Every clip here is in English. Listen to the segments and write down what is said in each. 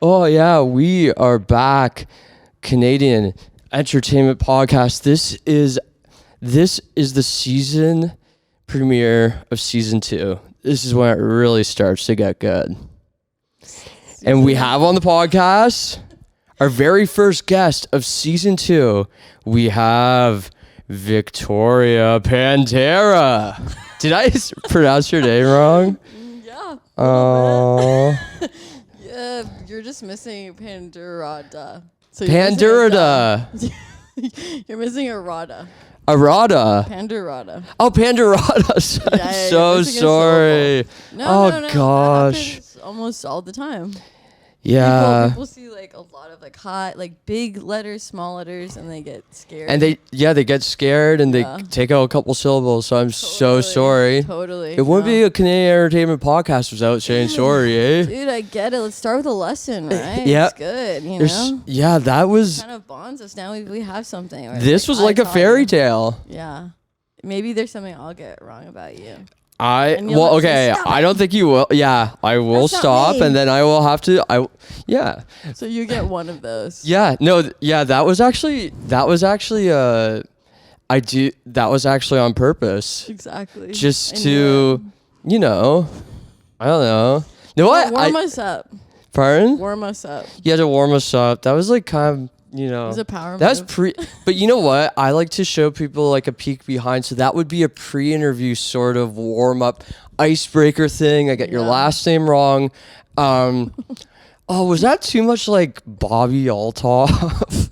Oh yeah, we are back. Canadian Entertainment Podcast. This is the season premiere of season 2. This is when it really starts to get good. And we have on the podcast our very first guest of season 2. We have Victoria Pandeirada. Did I pronounce your name wrong? Yeah. Oh. Yeah, you're just missing Pandeirada. So Pandeirada. You're missing a rada. Arada. Pandeirada. Oh, Pandeirada. I'm Yeah, so sorry. No, Gosh. That happens almost all the time. Yeah. People see like a lot of like hot, like big letters, small letters, and they get scared. And they get scared and they take out a couple syllables. So I'm so sorry. Totally. It wouldn't be a Canadian Entertainment Podcast without saying sorry, eh? Dude, I get it. Let's start with a lesson, right? Yeah. It's good, you know? Yeah, that was... kind of bonds us. Now we have something. Right? This was like a fairy tale. Yeah. Maybe there's something I'll get wrong about you. I don't think you will. Yeah, I will stop and then I will have to. So you get one of those. Yeah, no, yeah, that was actually that was actually on purpose. Exactly. Just to, I don't know. No, what? Warm us up. Pardon? Warm us up. You had to warm us up. That was like kind of, It was a power move. That's but you know what? I like to show people like a peek behind. So that would be a pre-interview sort of warm-up icebreaker thing. I get your last name wrong. Oh, was that too much like Bobby Althoff?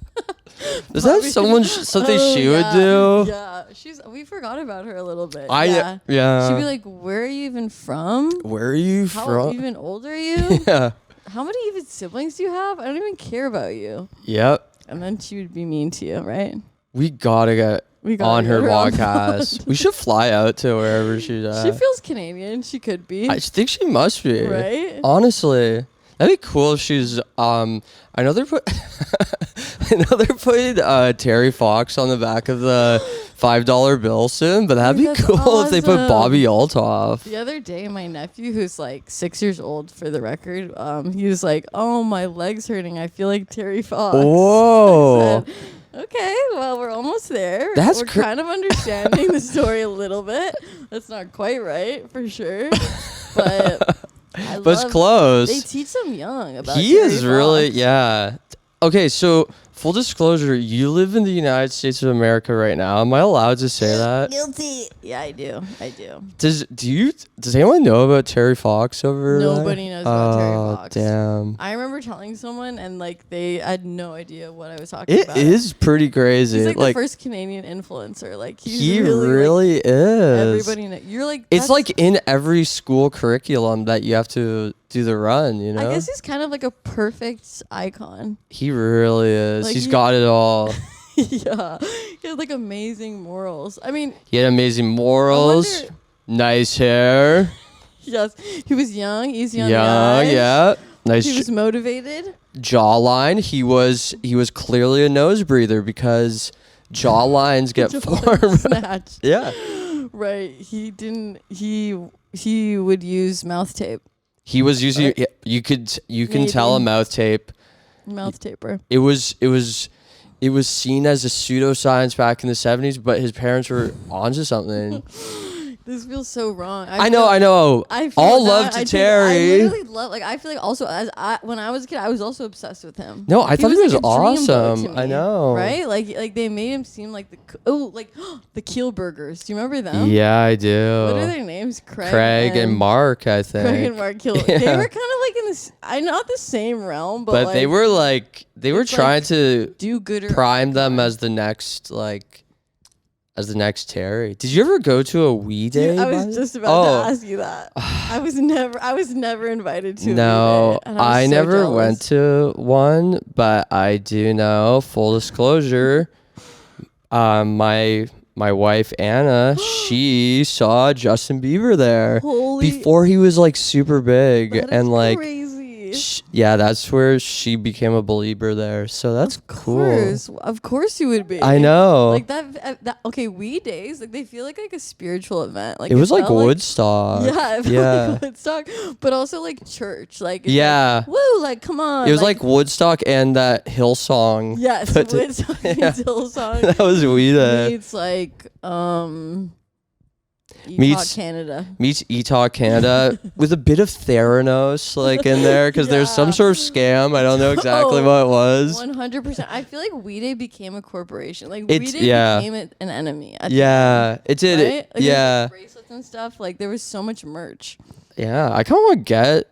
Is that something she would do? Yeah, we forgot about her a little bit. Yeah. She'd be like, "Where are you even from? Where are you How from? even old are you? Yeah. How many even siblings do you have? I don't even care about you." Yep. And then she would be mean to you, right? We gotta get on her podcast. We should fly out to wherever she's at. She feels Canadian. She could be. I think she must be. Right? Honestly. That'd be cool if she's I know they're putting Terry Fox on the back of the $5 bill soon, but that'd be cool if they put Bobby Althoff. The other day, my nephew, who's like 6 years old for the record, he was like, "Oh, my leg's hurting. I feel like Terry Fox." Whoa. I said, okay, well, we're almost there. That's we're kind of understanding the story a little bit. That's not quite right, for sure. But it's close. They teach them young about He Terry is Fox. really, yeah. Okay, so full disclosure, you live in the United States of America right now. Am I allowed to say that? Guilty. Yeah, I do. Does anyone know about Terry Fox over there? Nobody knows about Terry Fox. Damn. I remember telling someone and like they had no idea what I was talking about. It is pretty crazy. He's like the first Canadian influencer. Like he really is. Everybody you're like it's like in every school curriculum that you have to do the run, you know? I guess he's kind of like a perfect icon. He really is. Like He's got it all. Yeah. He had like amazing morals. I mean, he had amazing morals. Nice hair. Yes. He was young, easy on the eyes. Yeah. Nice. He was motivated. Jawline. He was clearly a nose breather because jawlines get formed. Snatched. Yeah. Right. He would use mouth tape. He was using you can tell a mouth taper. It was seen as a pseudoscience back in the 70s, but his parents were onto something. This feels so wrong. I know. All love to Terry. I literally love. Like I feel like also when I was a kid, I was also obsessed with him. No, I thought he was like awesome. I know. Right? Like they made him seem like the Keel Burgers. Do you remember them? Yeah, I do. What are their names? Craig and Mark, I think. Craig and Mark Keel. Yeah. They were kind of like in this. Not the same realm, but like, they were trying to do good. Prime them as the next Terry. Did you ever go to a Wee Day? Dude, I was just about to ask you that. I was never invited to. No, a Wee Day, I so never jealous. went to one, but I do know. Full disclosure, my wife Anna, she saw Justin Bieber there before he was like super big and like. Crazy. Really? Yeah, that's where she became a believer there. So that's cool. Of course you would be. I know. Like that okay, We Days, like they feel like a spiritual event. Like it was like felt Woodstock. Yeah, it felt like Woodstock, but also like church. Like it's yeah. like, woo, like come on. It was like Woodstock and that Hillsong. Yes, Woodstock meets Hillsong. That was We Day. Meets like Meets Canada. Meets Etalk Canada with a bit of Theranos like in there because there's some sort of scam. I don't know exactly what it was. 100%. I feel like We Day became a corporation. Like We Day became an enemy. Yeah, it did. Right? Like, yeah. like bracelets and stuff. Like there was so much merch. Yeah, I kind of want to get.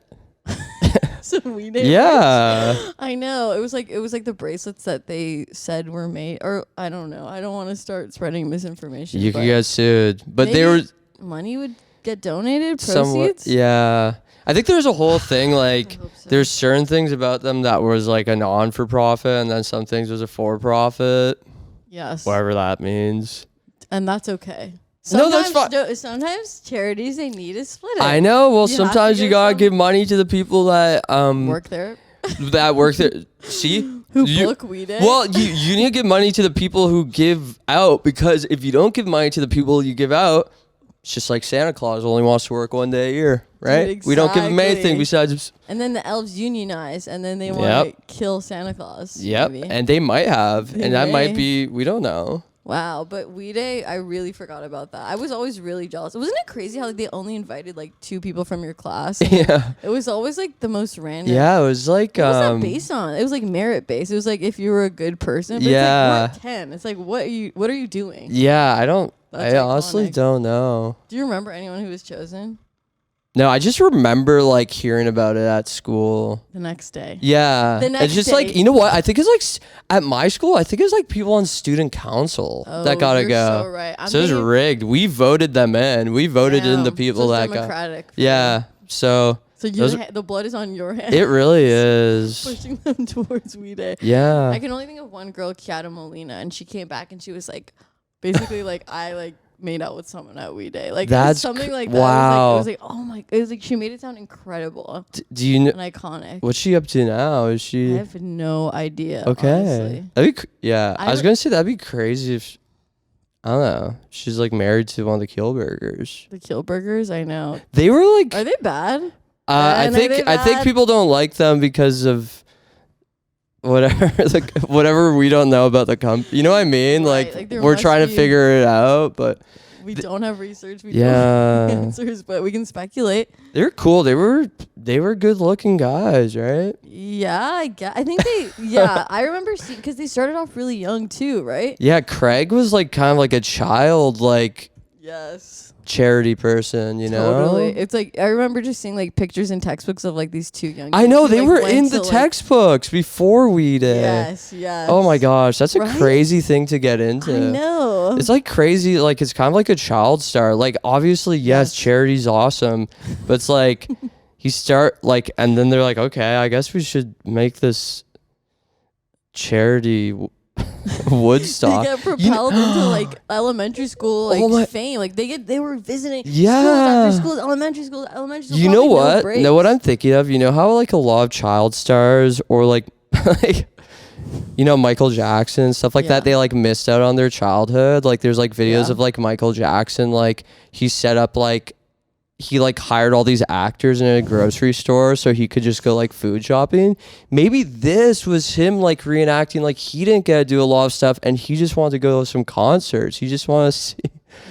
Some We Day. Yeah. merch. I know. It was like the bracelets that they said were made, or I don't know. I don't want to start spreading misinformation. You could get sued, but they were. Money would get donated, Somewhat, proceeds. yeah, I think there's a whole thing like so. there's certain things about them that was like a non-for-profit, and then some things was a for-profit. Yes, whatever that means. And that's okay. No, that's fine. Sometimes charities they need to split it. I know. Well, sometimes you gotta give money to the people that work there. That work there. See, who book We Day. Well, you need to give money to the people who give out, because if you don't give money to the people you give out, it's just like Santa Claus only wants to work one day a year, right? Dude, exactly. We don't give him anything besides. And then the elves unionize, and then they want to kill Santa Claus. Yep, maybe. and they might have, They and that may. might be. We don't know. Wow, but We Day, I really forgot about that. I was always really jealous. Wasn't it crazy how like, they only invited like 2 people from your class? Yeah. It was always like the most random. Yeah, it was like. What was that based on? It was like merit based. It was like if you were a good person. But yeah. It's like we're at 10. It's like what are you doing? Yeah, I don't. That's I honestly iconic. don't know. Do you remember anyone who was chosen? No, I just remember like hearing about it at school. The next day. Yeah. The next it's just day. like, you know what? I think it's like at my school, I think it's like people on student council that gotta you're go. So right. So it's rigged. We voted them in. We voted in the people that got. Democratic. Yeah. So the blood is on your hands. it really is. Pushing them towards We Day. Yeah. I can only think of one girl, Kiara Molina, and she came back and she was like, basically like I like made out with someone at We Day. Like that's something like that. Wow. It was like oh my. It was like she made it sound incredible. Do you know and iconic? what's she up to now? Is she? I have no idea. Okay. Honestly. That'd be I was gonna say that'd be crazy if I don't know. She's like married to one of the Kielburgers. The Kielburgers, I know. They were like. Are they bad? I think people don't like them because of whatever whatever we don't know about the company. You know what I mean? Right, like there we're must trying to be- figure it out, but We don't have research. We Yeah. don't have answers, but we can speculate. they're cool. They were good looking guys, right? Yeah, I think they. Yeah, I remember seeing because they started off really young too, right? Yeah, Craig was like kind of like a child, like Yes. charity person, you know? Totally. It's like I remember just seeing like pictures in textbooks of like these 2 young. I kids know who, they like, were went in to, the like- textbooks before we did. Yes. Yes. Oh my gosh, that's a Right? crazy thing to get into. I know. It's like crazy, like it's kind of like a child star. Like obviously, yes, Yes. charity's awesome, but it's like you start like, and then they're like, okay, I guess we should make this charity Woodstock. They get propelled into like elementary school like Oh my- fame. Like they were visiting Yeah. schools after schools, elementary school. You know probably what? breaks. Know what I'm thinking of? You know how like a lot of child stars or like like you know Michael Jackson stuff like Yeah. that, they like missed out on their childhood. Like there's like videos Yeah. of like Michael Jackson, like he set up like he like hired all these actors in a grocery store so he could just go like food shopping. Maybe this was him like reenacting, like he didn't get to do a lot of stuff and he just wanted to go to some concerts. He just wanted to see.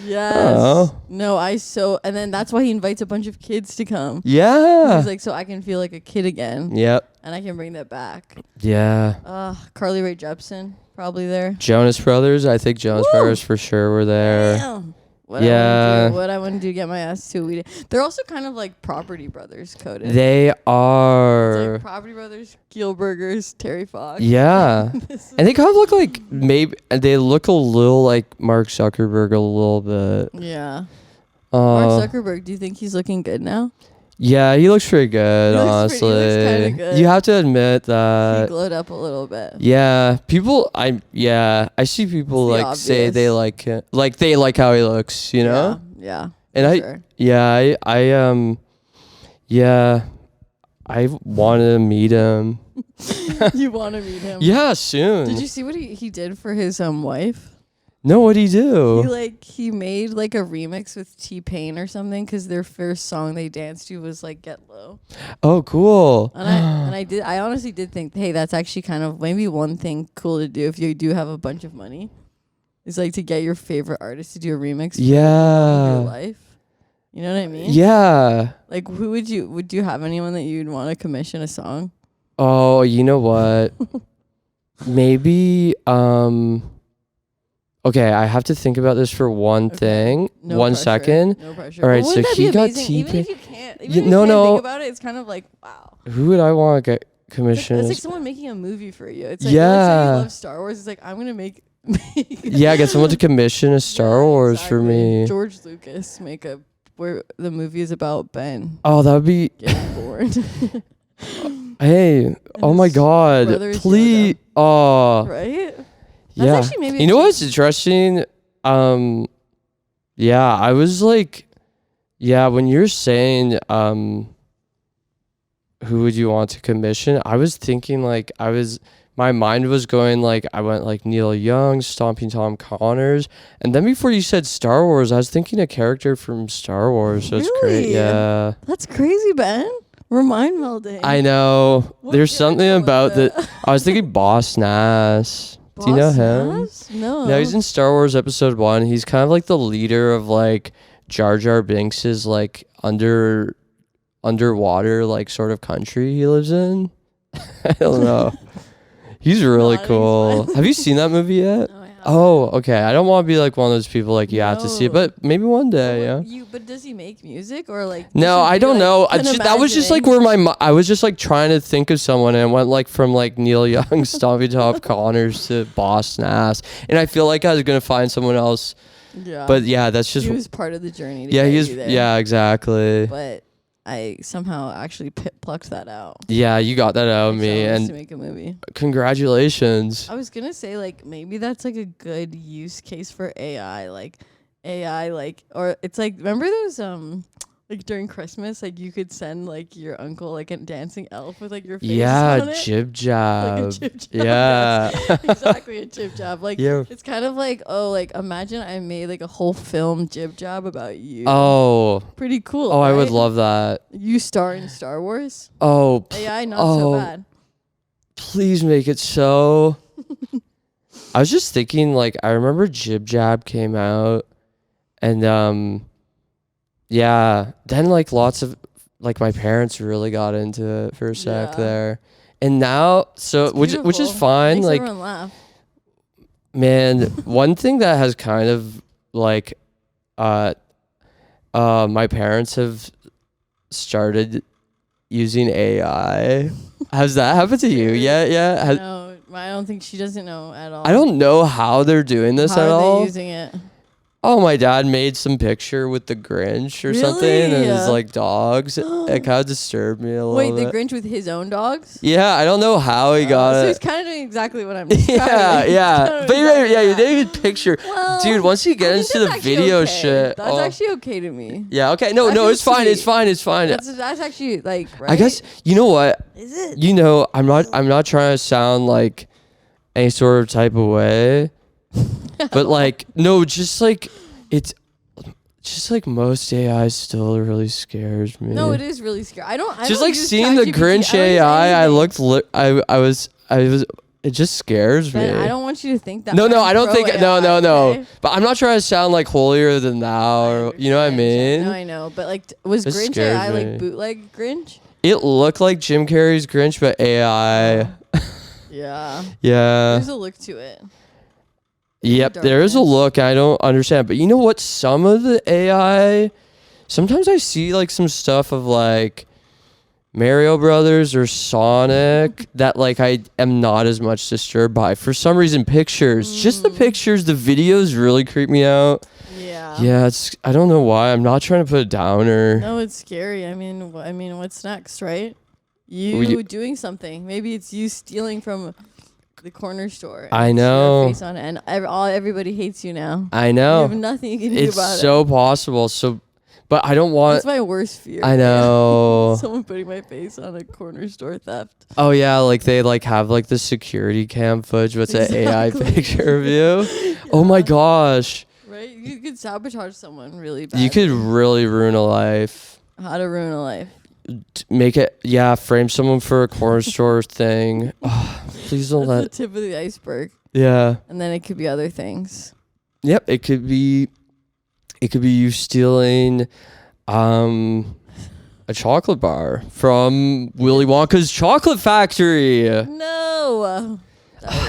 Yes. Oh. No, and then that's why he invites a bunch of kids to come. Yeah. He's like, so I can feel like a kid again. Yep. And I can bring that back. Yeah. Carly Rae Jepsen, probably there. Jonas Brothers. I think Jonas Woo! Brothers for sure were there. Damn. What Yeah. I want to do, get my ass to. They're also kind of like Property Brothers coded. They It's are. like Property Brothers, Kielburgers, Terry Fox. Yeah. And they kind of look like maybe they look a little like Mark Zuckerberg a little bit. Yeah. Mark Uh, Zuckerberg, do you think he's looking good now? yeah, he looks pretty good, He looks honestly. kinda good. You have to admit He that. glowed up a little bit. Yeah, I see people It's the like say they obvious. like it, like they like how he looks, you know? Yeah. And for I sure. yeah, yeah, I want to meet him. You want to meet him? Yeah, soon. Did you see what he did for his wife? No, what'd he do? He made like a remix with T-Pain or something because their first song they danced to was like Get Low. Oh, cool. And I honestly did think, hey, that's actually kind of maybe one thing cool to do if you do have a bunch of money, is like to get your favorite artist to do a remix. Yeah. For your life. You know what I mean? Yeah. Like, who would you have anyone that you'd want to commission a song? Oh, you know what? Maybe, okay, I have to think about this for one thing. No one pressure. second. No pressure. All right, But so wouldn't that he be got amazing? T-Pain. Even if you can't, No. think about it, it's kind of like, wow. Who would I want to get commissioned? It's as- like someone making a movie for you. It's like, Yeah. let's say you love Star Wars. It's like, I'm going to make Yeah, get someone to commission a Star Wars for me. George Lucas where the movie is about Ben Oh, that would be. getting born. Hey, oh my his God. brother is Please. Yoda. Oh. Right? Yeah. Actually maybe You know what's interesting? Yeah, I was like, yeah, when you're saying, who would you want to commission? I was thinking like, my mind was going like, I went like Neil Young, Stomping Tom Connors. And then before you said Star Wars, I was thinking a character from Star Wars. So it's great. Really? Yeah. That's crazy, Ben. We're mind melding. I know. What There's something character was about that? that. I was thinking Boss Nass. Do you know Boss him? Nass? No. No, he's in Star Wars Episode 1. He's kind of like the leader of like Jar Jar Binks's like underwater like sort of country he lives in. I don't know. He's really Nodding cool. silently. Have you seen that movie yet? No, I haven't. Oh, okay. I don't want to be like one of those people like you have to see it, No. but maybe one day, yeah. But does he make music or like? No, I don't know. That was just like where I was just like trying to think of someone and went like from like Neil Young, Stompy Top Connors to Boss Nass, and I feel like I was gonna find someone else, Yeah. but yeah, that's just he was part of the journey. To yeah, get he's you there. yeah, exactly. But I somehow actually plucked that out. Yeah, you got that out of me, to and make a movie. congratulations. I was gonna say like maybe that's like a good use case for AI, or it's like remember those like during Christmas like you could send like your uncle like a dancing elf with like your face Yeah, on it. jib jab. Like a jib jab. Yeah. Exactly, a jib jab. Like Yeah. it's kind of like imagine I made like a whole film jib jab about you. Oh. Pretty cool. Oh, I would right? love that. You star in Star Wars. Oh. AI not so bad. Please make it so. I was just thinking, like, I remember Jib Jab came out, and yeah, then like lots of like my parents really got into it for a sec Yeah. there, and now which is Beautiful. fine. Makes Like, everyone laugh. man, one thing that has kind of like, my parents have started using AI. Has that happened to you? Yeah. No, I don't think she doesn't know at all. I don't know how they're doing this How at are all. they using it? Oh, my dad made some picture with the Grinch or something, and Really? his like dogs. It kind of disturbed me a little Wait, bit. the Grinch with his own dogs? Yeah, I don't know how he got So it. he's kind of doing exactly what I'm describing. Yeah. But you didn't even picture, Well, dude. Once you get I into think the that's actually video okay. shit, That's actually okay to me. yeah, okay, no, That's it's fine, it's sweet. fine, it's fine. That's actually like right. I guess you know what. Is it? You know, I'm not trying to sound like any sort of type of way, but like no, just like it's just like most AI still really scares me. No, it is really scary. I just don't like use seeing the ChatGPT. Grinch I don't use AI. anything. I was it just scares me. Ben, I don't want you to think that. No, I'm I don't pro think AI, no. okay? But I'm not trying to sound like holier than thou, or you know what I mean? No, I know, but like, was It Grinch scares AI me. like bootleg Grinch? It looked like Jim Carrey's Grinch, but AI. Yeah. Yeah. There's a look to it. Yep, there is a darkness. look I don't understand. But you know what? Some of the AI, sometimes I see like some stuff of like Mario Brothers or Sonic that like I am not as much disturbed by. For some reason, pictures, just the pictures, the videos really creep me out. Yeah. Yeah, I don't know why. I'm not trying to put a downer. No, it's scary. I mean, what's next, right? You doing something. Maybe it's you stealing from the corner store. I and know. your face on it, and everybody hates you now. I You know. have nothing you can do It's about so possible. So But I don't want. That's my worst fear. I know. Someone putting my face on a corner store theft. Oh yeah, like they like have like the security cam footage with the AI picture of you. Yeah. Oh my gosh. Right? You could sabotage someone really bad. You could really ruin a life. How to ruin a life. Make it, frame someone for a corner store thing. Oh, please don't That's let. the tip of the iceberg. Yeah. And then it could be other things. Yep. It could be you stealing a chocolate bar from Willy Wonka's chocolate factory. No.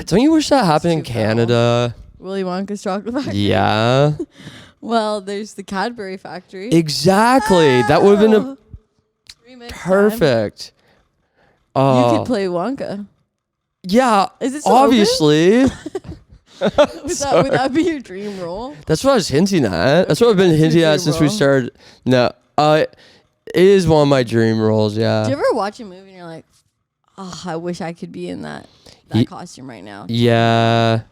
Don't you wish that happened in too Canada? Willy Wonka's chocolate factory. Yeah. Well, there's the Cadbury factory. Exactly. That would have been a Remix perfect. time. You could play Wonka. Yeah. Is it still obviously? Would that be your dream role? That's what I was hinting at. That's what I've been that's your hinting at dream since we role. started. No. It is one of my dream roles, yeah. Do you ever watch a movie and you're like, oh, I wish I could be in that costume right now? Yeah.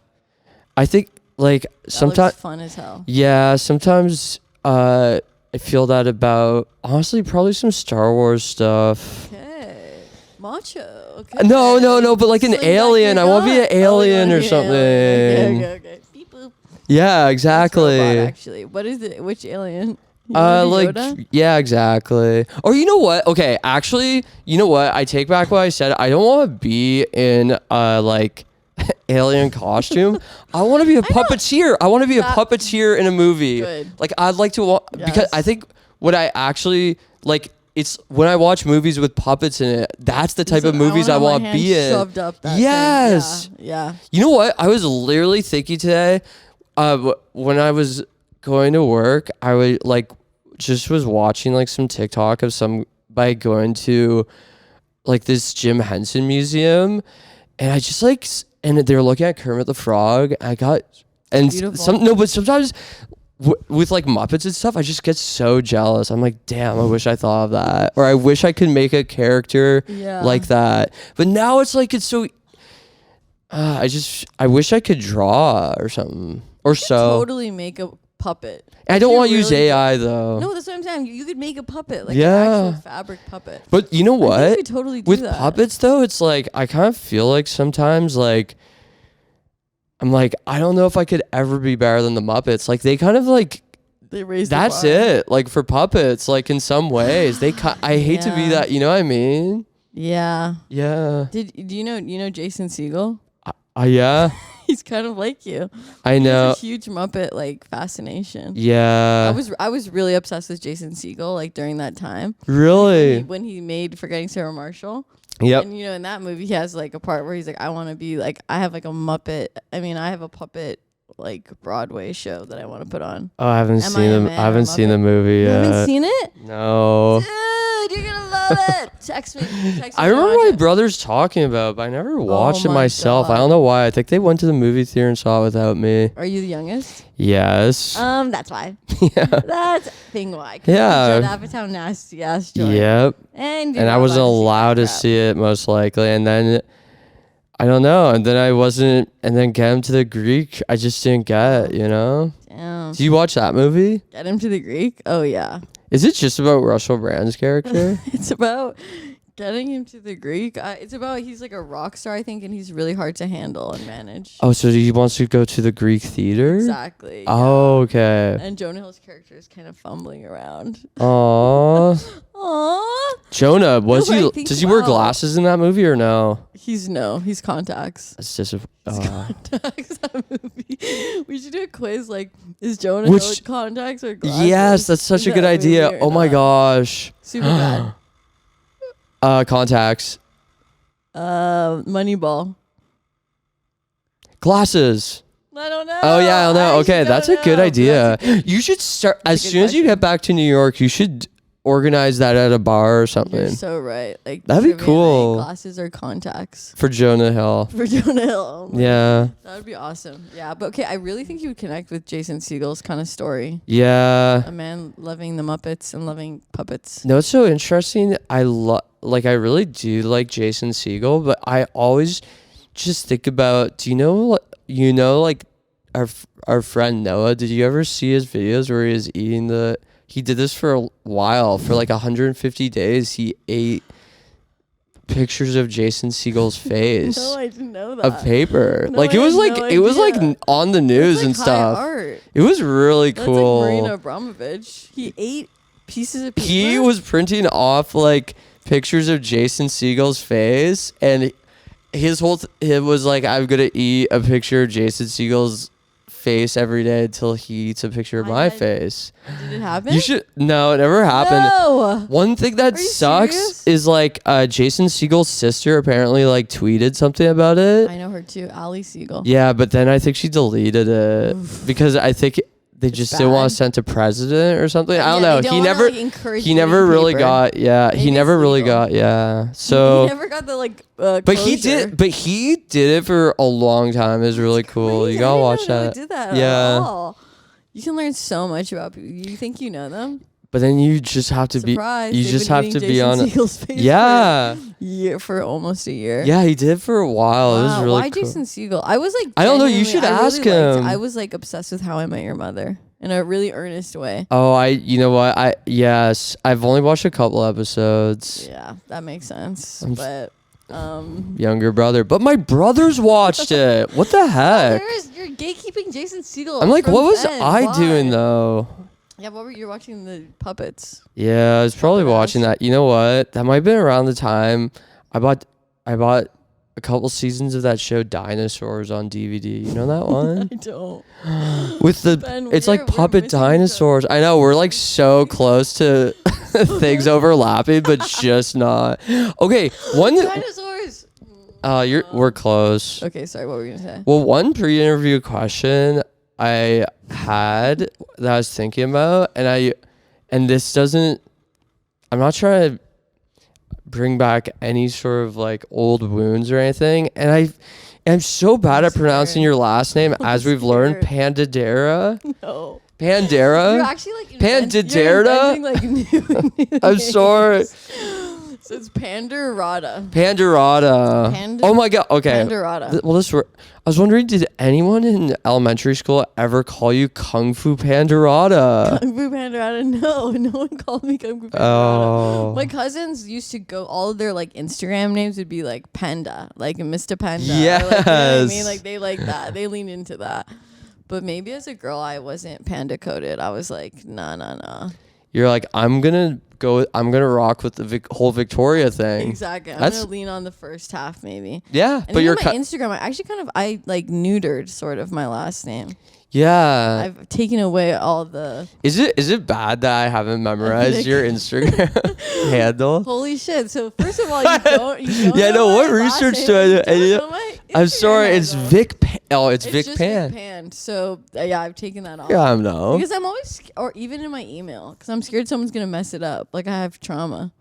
I think like sometimes fun as hell. Yeah, sometimes I feel that about honestly probably some Star Wars stuff. Okay. Macho. Okay. No, but like an Sling back alien. your I want to be an gun. Oh, you alien wanna or be an something. alien. Okay. Beep boop. Yeah, exactly. Robot, actually. What is it? Which alien? You Like Yoda? yeah, exactly. Or you know what? Okay, actually, you know what? I take back what I said. I don't want to be in like alien costume. I want to be a puppeteer. I want to be a puppeteer in a movie. Good. Like I'd like to because I think what I actually like it's when I watch movies with puppets in it. That's the type of movies I want to be in. Shoved up that Yes. thing. Yeah. You know what? I was literally thinking today, when I was going to work, I would like just was watching like some TikTok of by going to like this Jim Henson museum, and I just like and they were looking at Kermit the Frog. I got and Beautiful. but sometimes with like Muppets and stuff, I just get so jealous. I'm like, damn, I wish I thought of that, or I wish I could make a character like that. But now it's like it's so. I wish I could draw or something. Or so. Totally make a puppet. I don't want to use AI though. No, that's what I'm saying. You could make a puppet, like Yeah. an actual fabric puppet. But you know I think what? you could totally do With that. puppets though, it's like I kind of feel like sometimes like I'm like I don't know if I could ever be better than the Muppets. Like they kind of like They raised that's the bar. it. Like for puppets, like in some ways I hate to be Yeah. that. You know what I mean? Yeah. Yeah. Do you know Jason Segel? Yeah. He's kind of like you. I know. He has a huge Muppet like fascination. Yeah. I was really obsessed with Jason Segel like during that time. Really? When he made Forgetting Sarah Marshall. Yep. And you know, in that movie, he has like a part where he's like, I want to be like, I have like a Muppet. I mean, I have a puppet like Broadway show that I want to put on. Oh, I haven't Am seen I a them. man I or haven't seen the Muppet? movie You yet. haven't seen it? No. Dude, you're gonna love it. Text me. I remember my brother's talking about it, but I never watched it my myself. I God. don't know why. I think they went to the movie theater and saw it without me. Are you the youngest? Yes. That's why. Yeah. That's thing why. Yeah. Judd Apatow nasty ass joint. Yep. And And I wasn't allowed to see it most likely. And then I don't know. And then I wasn't. And then Get Him to the Greek, I just didn't get. You know. Damn. Do you watch that movie? Get Him to the Greek? Oh yeah. Is it just about Russell Brand's character? It's about getting him to the Greek. It's about he's like a rock star, I think, and he's really hard to handle and manage. Oh, so he wants to go to the Greek theater? Exactly. Oh, okay. And Jonah Hill's character is kind of fumbling around. Aww. Aww. Jonah, but I think, does he wear wow. glasses in that movie or no? He's contacts. It's just Contacts that movie. We should do a quiz like, is Jonah Which- Hill contacts or glasses? yes, that's such in a good that movie idea. or Oh my not? gosh. Super bad. Contacts. Moneyball. Glasses. I don't know. Oh yeah, I don't know. I Okay, actually that's don't a good know, but idea. that's a good- You should start as good soon as you question. get back to New York. You should organize that at a bar or You're something so right. Like That'd be trivia night, cool. Glasses or contacts for Jonah Hill. for Jonah Hill. Oh my Yeah, That would be awesome. Yeah, but okay, I really think you would connect with Jason Segel's kind of story. yeah. A man loving the Muppets and loving puppets. No, it's so interesting. I really do like Jason Segel, but I always just think about. Do you know, like our friend Noah? Did you ever see his videos where he was eating the he did this for a while. For like 150 days, he ate pictures of Jason Segel's face. No, I didn't know that. Of paper. No, Like I it was had like no it was like idea. on the news That's, and like, high stuff. art. It was really That's cool. like Marina Abramovich. He ate pieces of paper. He was printing off like pictures of Jason Segel's face, and his whole it was like, I'm gonna eat a picture of Jason Segel's face every day until he eats a picture of my face. Did it happen? You should. No, it never happened. No. One thing that Are you sucks serious? is like Jason Segel's sister apparently like tweeted something about it. I know her too, Ali Siegel. Yeah, but then I think she deleted it because I think they just didn't want bad. to send to president or something. I don't Yeah, know. they He wanna, never like, encourage he you to never eat really paper. got Maybe he it's never really legal. got he He never got the like. but he did it for a long time. It was really cool. You gotta watch that. Did that Yeah. at all. You can learn so much about people. You think you know them? But then you just have to Surprise! be. You they've just been have eating to be Jason on. Segel's face Yeah, for almost a year. yeah, he did for a while. It was Wow, really why cool. Jason Segel? I was like, I don't know, you genuinely- should I really ask liked- him. I was like obsessed with How I Met Your Mother in a really earnest way. Oh, you know what? Yes, I've only watched a couple episodes. Yeah, that makes sense. I'm But Younger brother, but my brothers watched it. What the heck? you're gatekeeping Jason Segel. I'm like, from what was Fed. I Why? doing though? Yeah, what were you watching the puppets? Yeah, I was probably Puppet watching ass. that. You know what? That might have been around the time I bought a couple seasons of that show Dinosaurs on DVD. You know that one? I don't. With the Ben, it's we're like puppet missing dinosaurs. I know we're like so close to things overlapping, but just not. Okay, one Dinosaurs. we're close. Okay, sorry. What were you gonna say? Well, one pre-interview question I had that I was thinking about, and this doesn't. I'm not trying to bring back any sort of like old wounds or anything, and I'm so bad I'm at pronouncing scared. your last name, as we've learned, Pandadera. No. Pandera. You're actually like Pandadera? Like new I'm names. sorry. So it's Pandeirada. Pandurada. Oh my god. Okay. Pandeirada. I was wondering, did anyone in elementary school ever call you Kung Fu Pandurada? Kung Fu Pandeirada. No one called me Kung Fu Pandeirada. Oh. My cousins used to go. All of their like Instagram names would be like Panda, like Mr. Panda. Yes. Or, like, you know what I mean? Like they like that. They lean into that. But maybe as a girl, I wasn't panda coded. I was like, nah. You're like, I'm gonna rock with the whole Victoria thing. Exactly. I'm That's- gonna lean on the first half, maybe. Yeah, And but even you're my Instagram, I actually I like neutered sort of my last name. yeah. I've taken away all the Is it bad that I haven't memorized your Instagram handle? holy shit. So first of all, you don't Yeah, know no, what my last research name, do I do? you don't know my I'm Instagram sorry, it's handle. Vic. It's Vic just Pan. Vic Pan. So yeah, I've taken that off. Yeah, I know. Because I'm always, or even in my email, because I'm scared someone's gonna mess it up. Like I have trauma.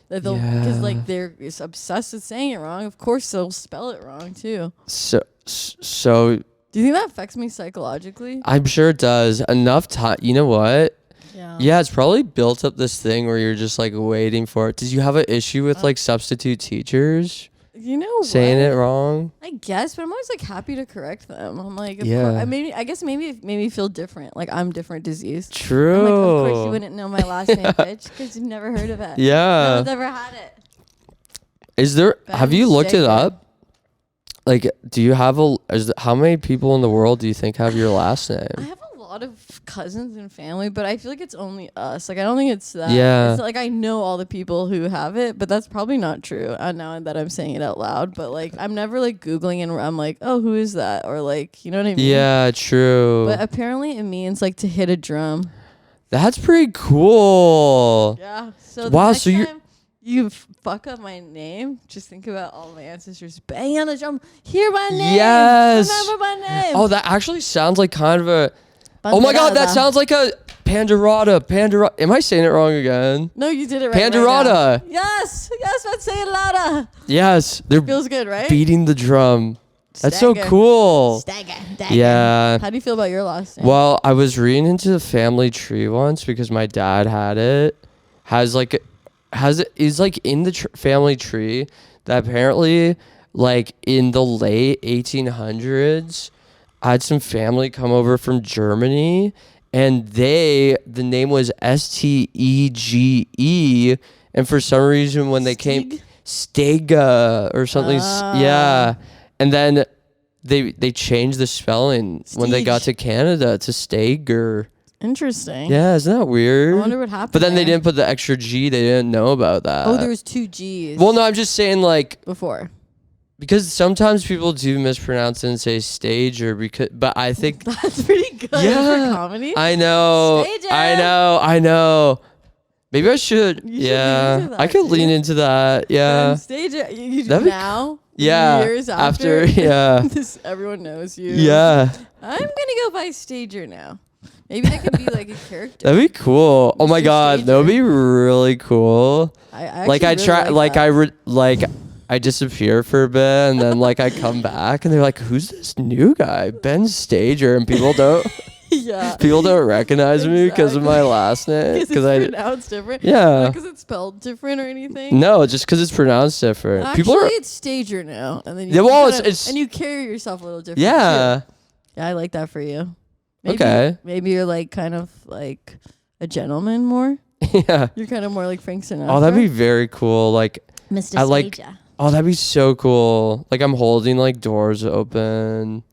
That they'll, because Yeah. like they're obsessed with saying it wrong. Of course, they'll spell it wrong too. So Do you think that affects me psychologically? I'm sure it does. Enough time. You know what? Yeah. Yeah, it's probably built up this thing where you're just like waiting for it. Did you have an issue with like substitute teachers You know saying what? it wrong? I guess, but I'm always like happy to correct them. I'm like, Yeah. I guess maybe it made me feel different. Like I'm different disease. True. I'm like, of course you wouldn't know my last name, bitch, because you've never heard of it. No Yeah. one's ever had it. Is there? Have you looked it Steger. up? Like, do you have how many people in the world do you think have your last I name? have a lot of cousins and family, but I feel like it's only us. Like I don't think it's that. Yeah. It's like I know all the people who have it, but that's probably not true. Now that I'm saying it out loud, but like I'm never like Googling and I'm like, oh, who is that? Or like, you know what I mean? Yeah, true. But apparently it means like to hit a drum. That's pretty cool. Yeah. So the Wow, next so you're- time you fuck up my name, just think about all my ancestors banging on the drum. Hear my name. Yes. Remember my name. Oh, that actually sounds like kind of a. Oh my god, that Pandeirada. sounds like a Pandurada. Am I saying it wrong again? No, you did it right. Pandurada. Right now. Yes. Let's say it louder. Yes, they're Feels good, right? beating the drum. That's so Stagger. cool. Stagger. Yeah. How do you feel about your last name? Well, I was reading into the family tree once because my dad had it. Is like in the family tree that apparently like in the late 1800s I had some family come over from Germany and the name was Stege, and for some reason when they came Stega or something, yeah, and then they changed the spelling when they got to Canada to Stager. Interesting. Yeah, isn't that weird? I wonder what happened. But then there. they didn't put the extra G. They didn't know about that. Oh, there was 2 G's. Well, no, I'm just saying like before. Because sometimes people do mispronounce it and say stage but I think that's pretty good for comedy. I know. Stager. I know. Maybe I should. I could lean into that. Yeah. Stage you That'd now. Yeah. Years after everyone knows you. Yeah. I'm gonna go by Stager now. Maybe that could be like a character. That'd be cool. Oh my god, that would be really cool. I disappear for a bit and then like I come back and they're like, who's this new guy? Ben Stager, and people don't people don't recognize me because of my last name. Because it's pronounced different. Yeah. Not because it's spelled different or anything. No, just because it's pronounced different. Actually, it's Stager now. And then and you carry yourself a little different. Yeah. Too. Yeah, I like that for you. Maybe you're like kind of like a gentleman more. Yeah. You're kind of more like Frank Sinatra. Oh, that'd be very cool. Like Mr. Stager. Oh, that'd be so cool. Like I'm holding like doors open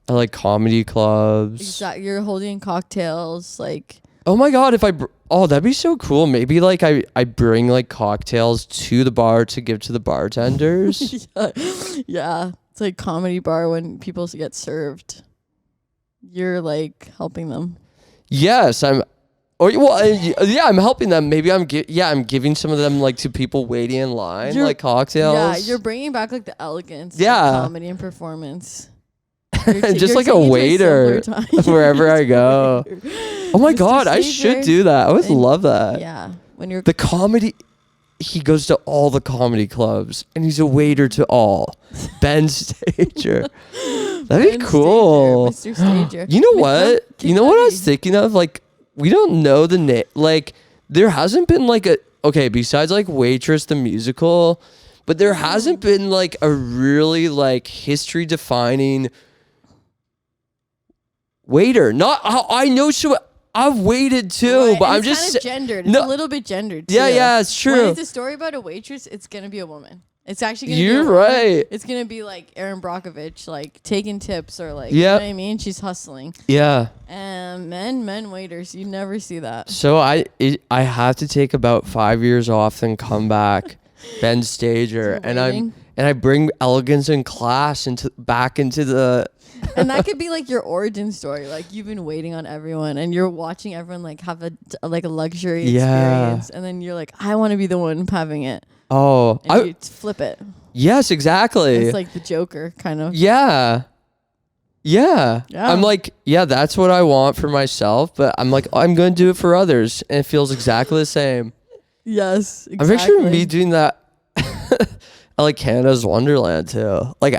at like comedy clubs. Exactly. You're holding cocktails like. Oh my god, if that'd be so cool. Maybe like I bring like cocktails to the bar to give to the bartenders. Yeah. It's like comedy bar when people get served. You're like helping them. Yes, I'm helping them. Maybe I'm giving some of them like to people waiting in line, like cocktails. Yeah, you're bringing back like the elegance of comedy and performance. Just like a waiter wherever I go. Oh my god, I should do that. I would love that. Yeah, when you're the comedy. He goes to all the comedy clubs and he's a waiter to all. Ben Stager. That'd be cool. Stager, Mr. Stager. You know what? You know what I was thinking of? Like, we don't know the name. Like, there hasn't been like besides like Waitress the musical, but there hasn't been like a really like history defining waiter. Not, I know so. I've waited too, right, but I'm it's just kind of gendered. It's a little bit gendered too. Yeah, it's true. When it's a story about a waitress, it's gonna be a woman. It's actually gonna You're be a woman. right. It's gonna be like Erin Brockovich, like taking tips or like you know what I mean? She's hustling. Yeah. And men waiters, you never see that. So I have to take about 5 years off and come back, Ben Stager, and I bring elegance and class back into the. And that could be like your origin story. Like you've been waiting on everyone and you're watching everyone like have a luxury experience. And then you're like, I want to be the one having it. Oh, and you flip it. Yes, exactly. It's like the Joker kind of. Yeah. I'm like, that's what I want for myself. But I'm like, I'm going to do it for others. And it feels exactly the same. Yes, exactly. I'm picturing me doing that. I like Canada's Wonderland too. Like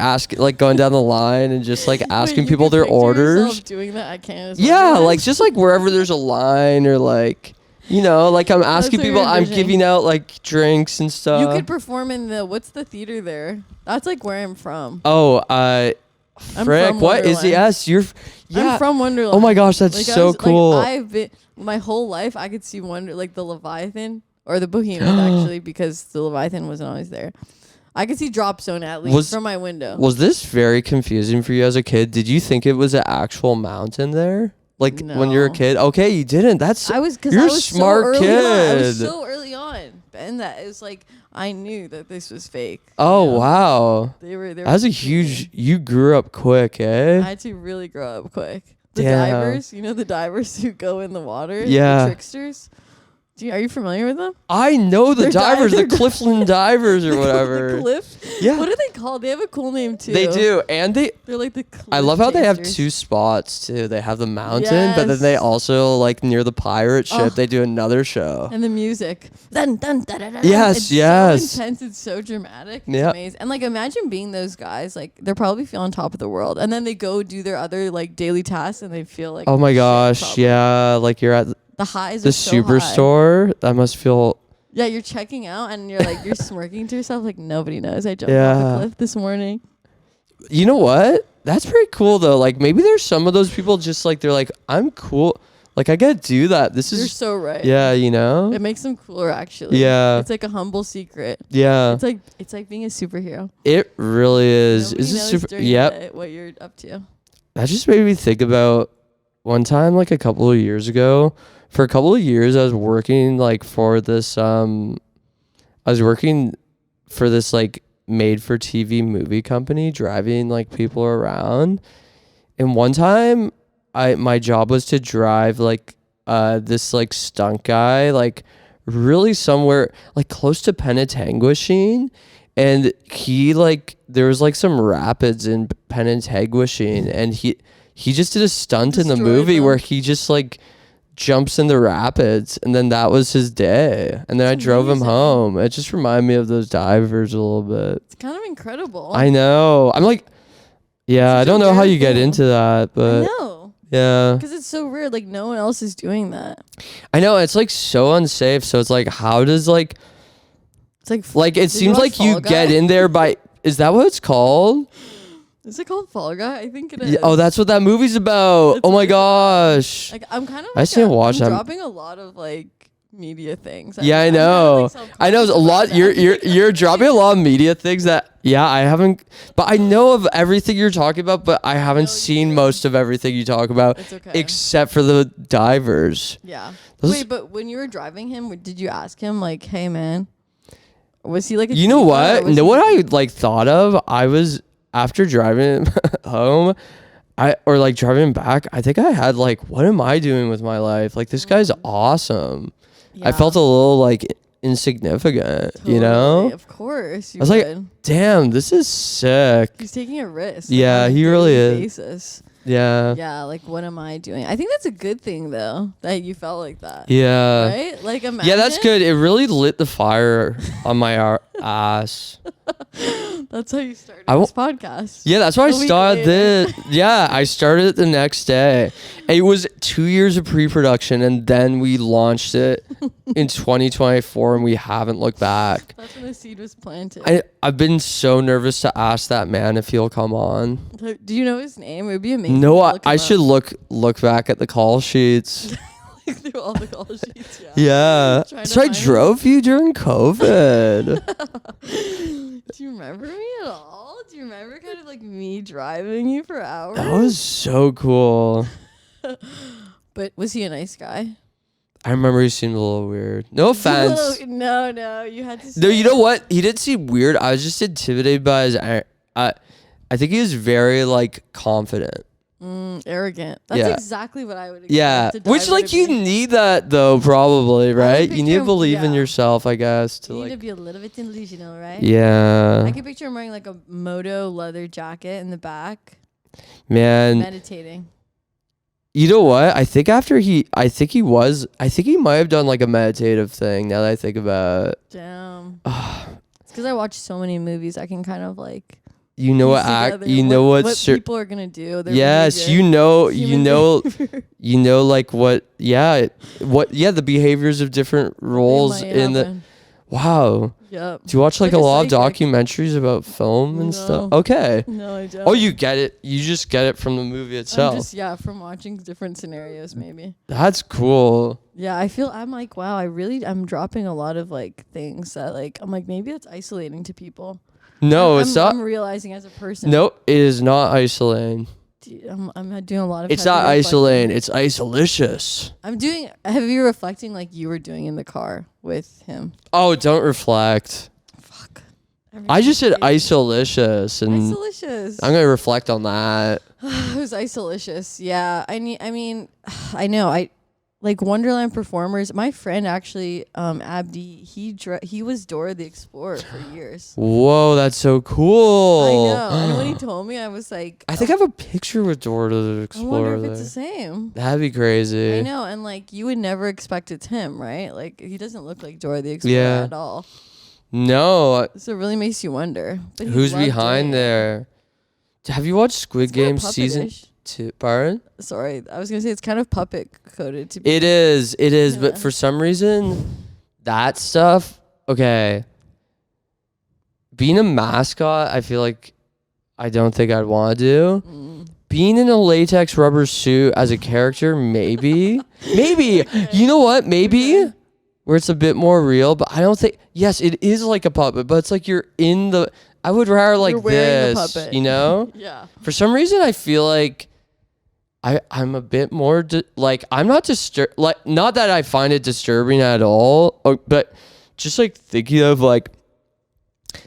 going down the line and just like asking people their orders. Doing that at Canada's Wonderland? Like just like wherever there's a line or like, you know, like I'm asking people, I'm giving out like drinks and stuff. You could perform in what's the theater there? That's like where I'm from. Oh, frick, what is it? Yes, I'm from Wonderland. Oh my gosh, that's like so cool. Like, I've been my whole life I could see like the Leviathan or the Behemoth actually because the Leviathan wasn't always there. I could see Drop Zone at least from my window. Was this very confusing for you as a kid? Did you think it was an actual mountain there? Like when you were a kid? Okay, you didn't. You're a smart kid. I was so early on. And that it was like I knew that this was fake. Oh, you know? Wow. They were you grew up quick, eh? I had to really grow up quick. The divers, you know the divers who go in the water? Yeah. The tricksters? Are you familiar with them? I know the divers, the Cliffland divers or whatever. The Cliff? Yeah. What are they called? They have a cool name too. They do, and they're like the Cliff I love how chasers. they have two spots too. They have the mountain, but then they also like near the pirate ship. They do another show. And the music. Dun, dun, da, da, da, yes, it's yes. so intense. It's so dramatic. It's amazing. And like imagine being those guys. Like they're probably feeling on top of the world, and then they go do their other like daily tasks, and they feel like oh my gosh, yeah, like you're at the highs. The superstore. That must feel. Yeah, you're checking out and you're smirking to yourself like nobody knows I jumped off a cliff this morning. You know what? That's pretty cool though. Like maybe there's some of those people just like they're like I'm cool. Like I gotta do that. This You're is so right. yeah, you know. It makes them cooler, actually. Yeah. It's like a humble secret. Yeah. It's like being a superhero. It really is. Nobody Is this knows super? during Yep. the day what you're up to. That just made me think about one time, like a couple of years ago. For a couple of years, I was working like for this. I was working for this like made for TV movie company, driving like people around. And one time, my job was to drive like this like stunt guy like really somewhere like close to Penetanguishene. And he like there was like some rapids in Penetanguishene, and he just did a stunt in the Destroyed movie them. where he just like jumps in the rapids, and then that was his day. And then I That's drove him amazing. home. It just reminded me of those divers a little bit. It's kind of incredible. I know. I'm like, yeah, I Such a don't know how rare you get thing. into that, I but know. yeah. Because it's so weird. Like, no one else is doing that. I know it's like so unsafe. So it's like, how does like It's it Did you seems watch like you Fall get Guy? in there by, is that what it's called? Is it called Fall Guy? I think it is. Yeah, oh, that's what that movie's about. That's oh what my it's about. gosh. Like, I'm kind of. I just didn't watch I'm that. dropping a lot of like media things. Yeah, I I'm kinda, know. like, I know a self-conscious lot. about You're that. you're dropping a lot of media things that I haven't. But I know of everything you're talking about. But I haven't you seen do. most of everything you talk about, It's okay. except for the divers. Yeah. Those- Wait, but when you were driving him, did you ask him like, "Hey, man"? Was he like a You know diva, or what? was Know he- what I like thought of? I was after driving home, or like driving back. I think I had like, what am I doing with my life? Like this guy's awesome. I felt a little like insignificant, you know? Totally, Of course. You I was like, would. damn, this is sick. He's taking a risk. Yeah, on a he really daily is. Basis. Yeah. Yeah, like what am I doing? I think that's a good thing though that you felt like that. Yeah. Right? Like imagine. Yeah, that's good. It really lit the fire on my ass. That's how you started I this podcast. Yeah, that's why I A week started later. this. Yeah, I started it the next day. It was 2 years of pre-production, and then we launched it in 2024, and we haven't looked back. That's when the seed was planted. I've been so nervous to ask that man if he'll come on. Do you know his name? It would be amazing. No, to I, look him I up. should look back at the call sheets. Look through all the call sheets. Yeah. Yeah, Trying so I to find- drove you during COVID. Do you remember me at all? Do you remember kind of like me driving you for hours? That was so cool. But was he a nice guy? I remember he seemed a little weird. No offense. No, you had to say No, you know it. what? He did seem weird. I was just intimidated by his. I think he was very like confident. Arrogant. That's Yeah. exactly what I would expect. Yeah, a which diver like to you be. need that though, probably, right? You picture need to him- believe in yeah. yourself, I guess. To You need to like, be a little bit delusional, right? yeah, I can picture him wearing like a moto leather jacket in the back, man. meditating. You know what? I think I think he might have done like a meditative thing. Now that I think about it, Damn. It's because I watch so many movies. I can kind of like. you know what piece act, together you know what, people are gonna do. Their yes, behavior, you know, human behavior. you know, like what the behaviors of different roles Might in the. happen. Wow. Yep. Do you watch like Like a a lot of psychic. documentaries about film and stuff? No. Okay. No, I don't. Oh, you get it. You just get it from the movie itself. I'm just from watching different scenarios maybe. That's cool. Yeah, I'm like, wow, I'm dropping a lot of like things that like I'm like maybe it's isolating to people. No, I'm, it's not. I'm realizing as a person. No, it is not isolating. I'm doing a lot of. It's heavy not reflecting. isolating. It's isolicious. I'm doing heavy reflecting like you were doing in the car with him. Oh, don't reflect. Fuck. I just said Everything's isolicious, and Isolicious. I'm gonna reflect on that. It was isolicious. Yeah. I know. I like Wonderland performers. My friend actually, Abdi, he was Dora the Explorer for years. Whoa, that's so cool. I know. And when he told me, I was like, I think I have a picture with Dora the I Explorer wonder if it's the there. same. That'd be crazy. I know, and like you would never expect it's him, right? Like he doesn't look like Dora the Explorer Yeah. at all. No, So it really makes you wonder. But he who's loved behind doing it. there? Have you watched Squid It's kinda Game season puppetish. 2? Pardon? Sorry, I was gonna say it's kind of puppet coded to be. It is, Yeah. but for some reason, that stuff, okay. Being a mascot, I feel like I don't think I'd want to do. being in a latex rubber suit as a character, maybe. Maybe. You know what? Maybe. Where it's a bit more real, but I don't think. Yes, it is like a puppet, but it's like you're in the. I would rather like You're wearing the this, puppet. you know? Yeah. For some reason, I feel like I'm a bit more like I'm not disturbed. Like, not that I find it disturbing at all, but just like thinking of like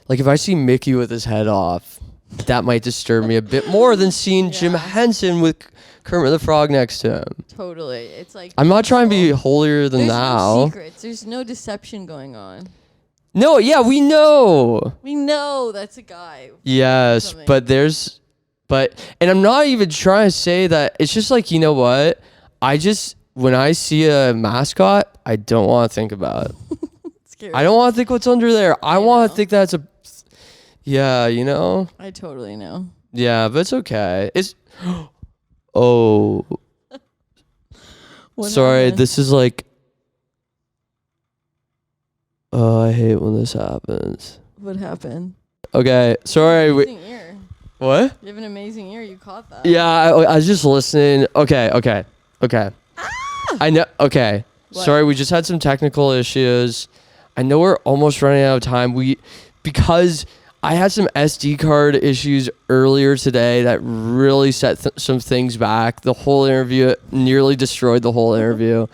if I see Mickey with his head off, that might disturb me a bit more than seeing Jim Henson with Kermit the Frog next to him. Totally. It's like I'm not trying to be holier than there's thou. no secrets. There's no deception going on. No, yeah, we know. We know that's a guy. Yes, Something. and I'm not even trying to say that. It's just like, you know what? When I see a mascot, I don't want to think about it. Scary. I don't want to think what's under there. I want to think that's yeah, you know? I totally know. Yeah, but it's okay. Oh. What Sorry, happened? this is like, oh, I hate when this happens. What happened? Okay, sorry. Amazing ear. What? You have an amazing ear. You caught that. Yeah, I was just listening. Okay. I know. Okay. What? Sorry, we just had some technical issues. I know we're almost running out of time. Because I had some SD card issues earlier today that really set some things back. The whole interview nearly destroyed the whole interview.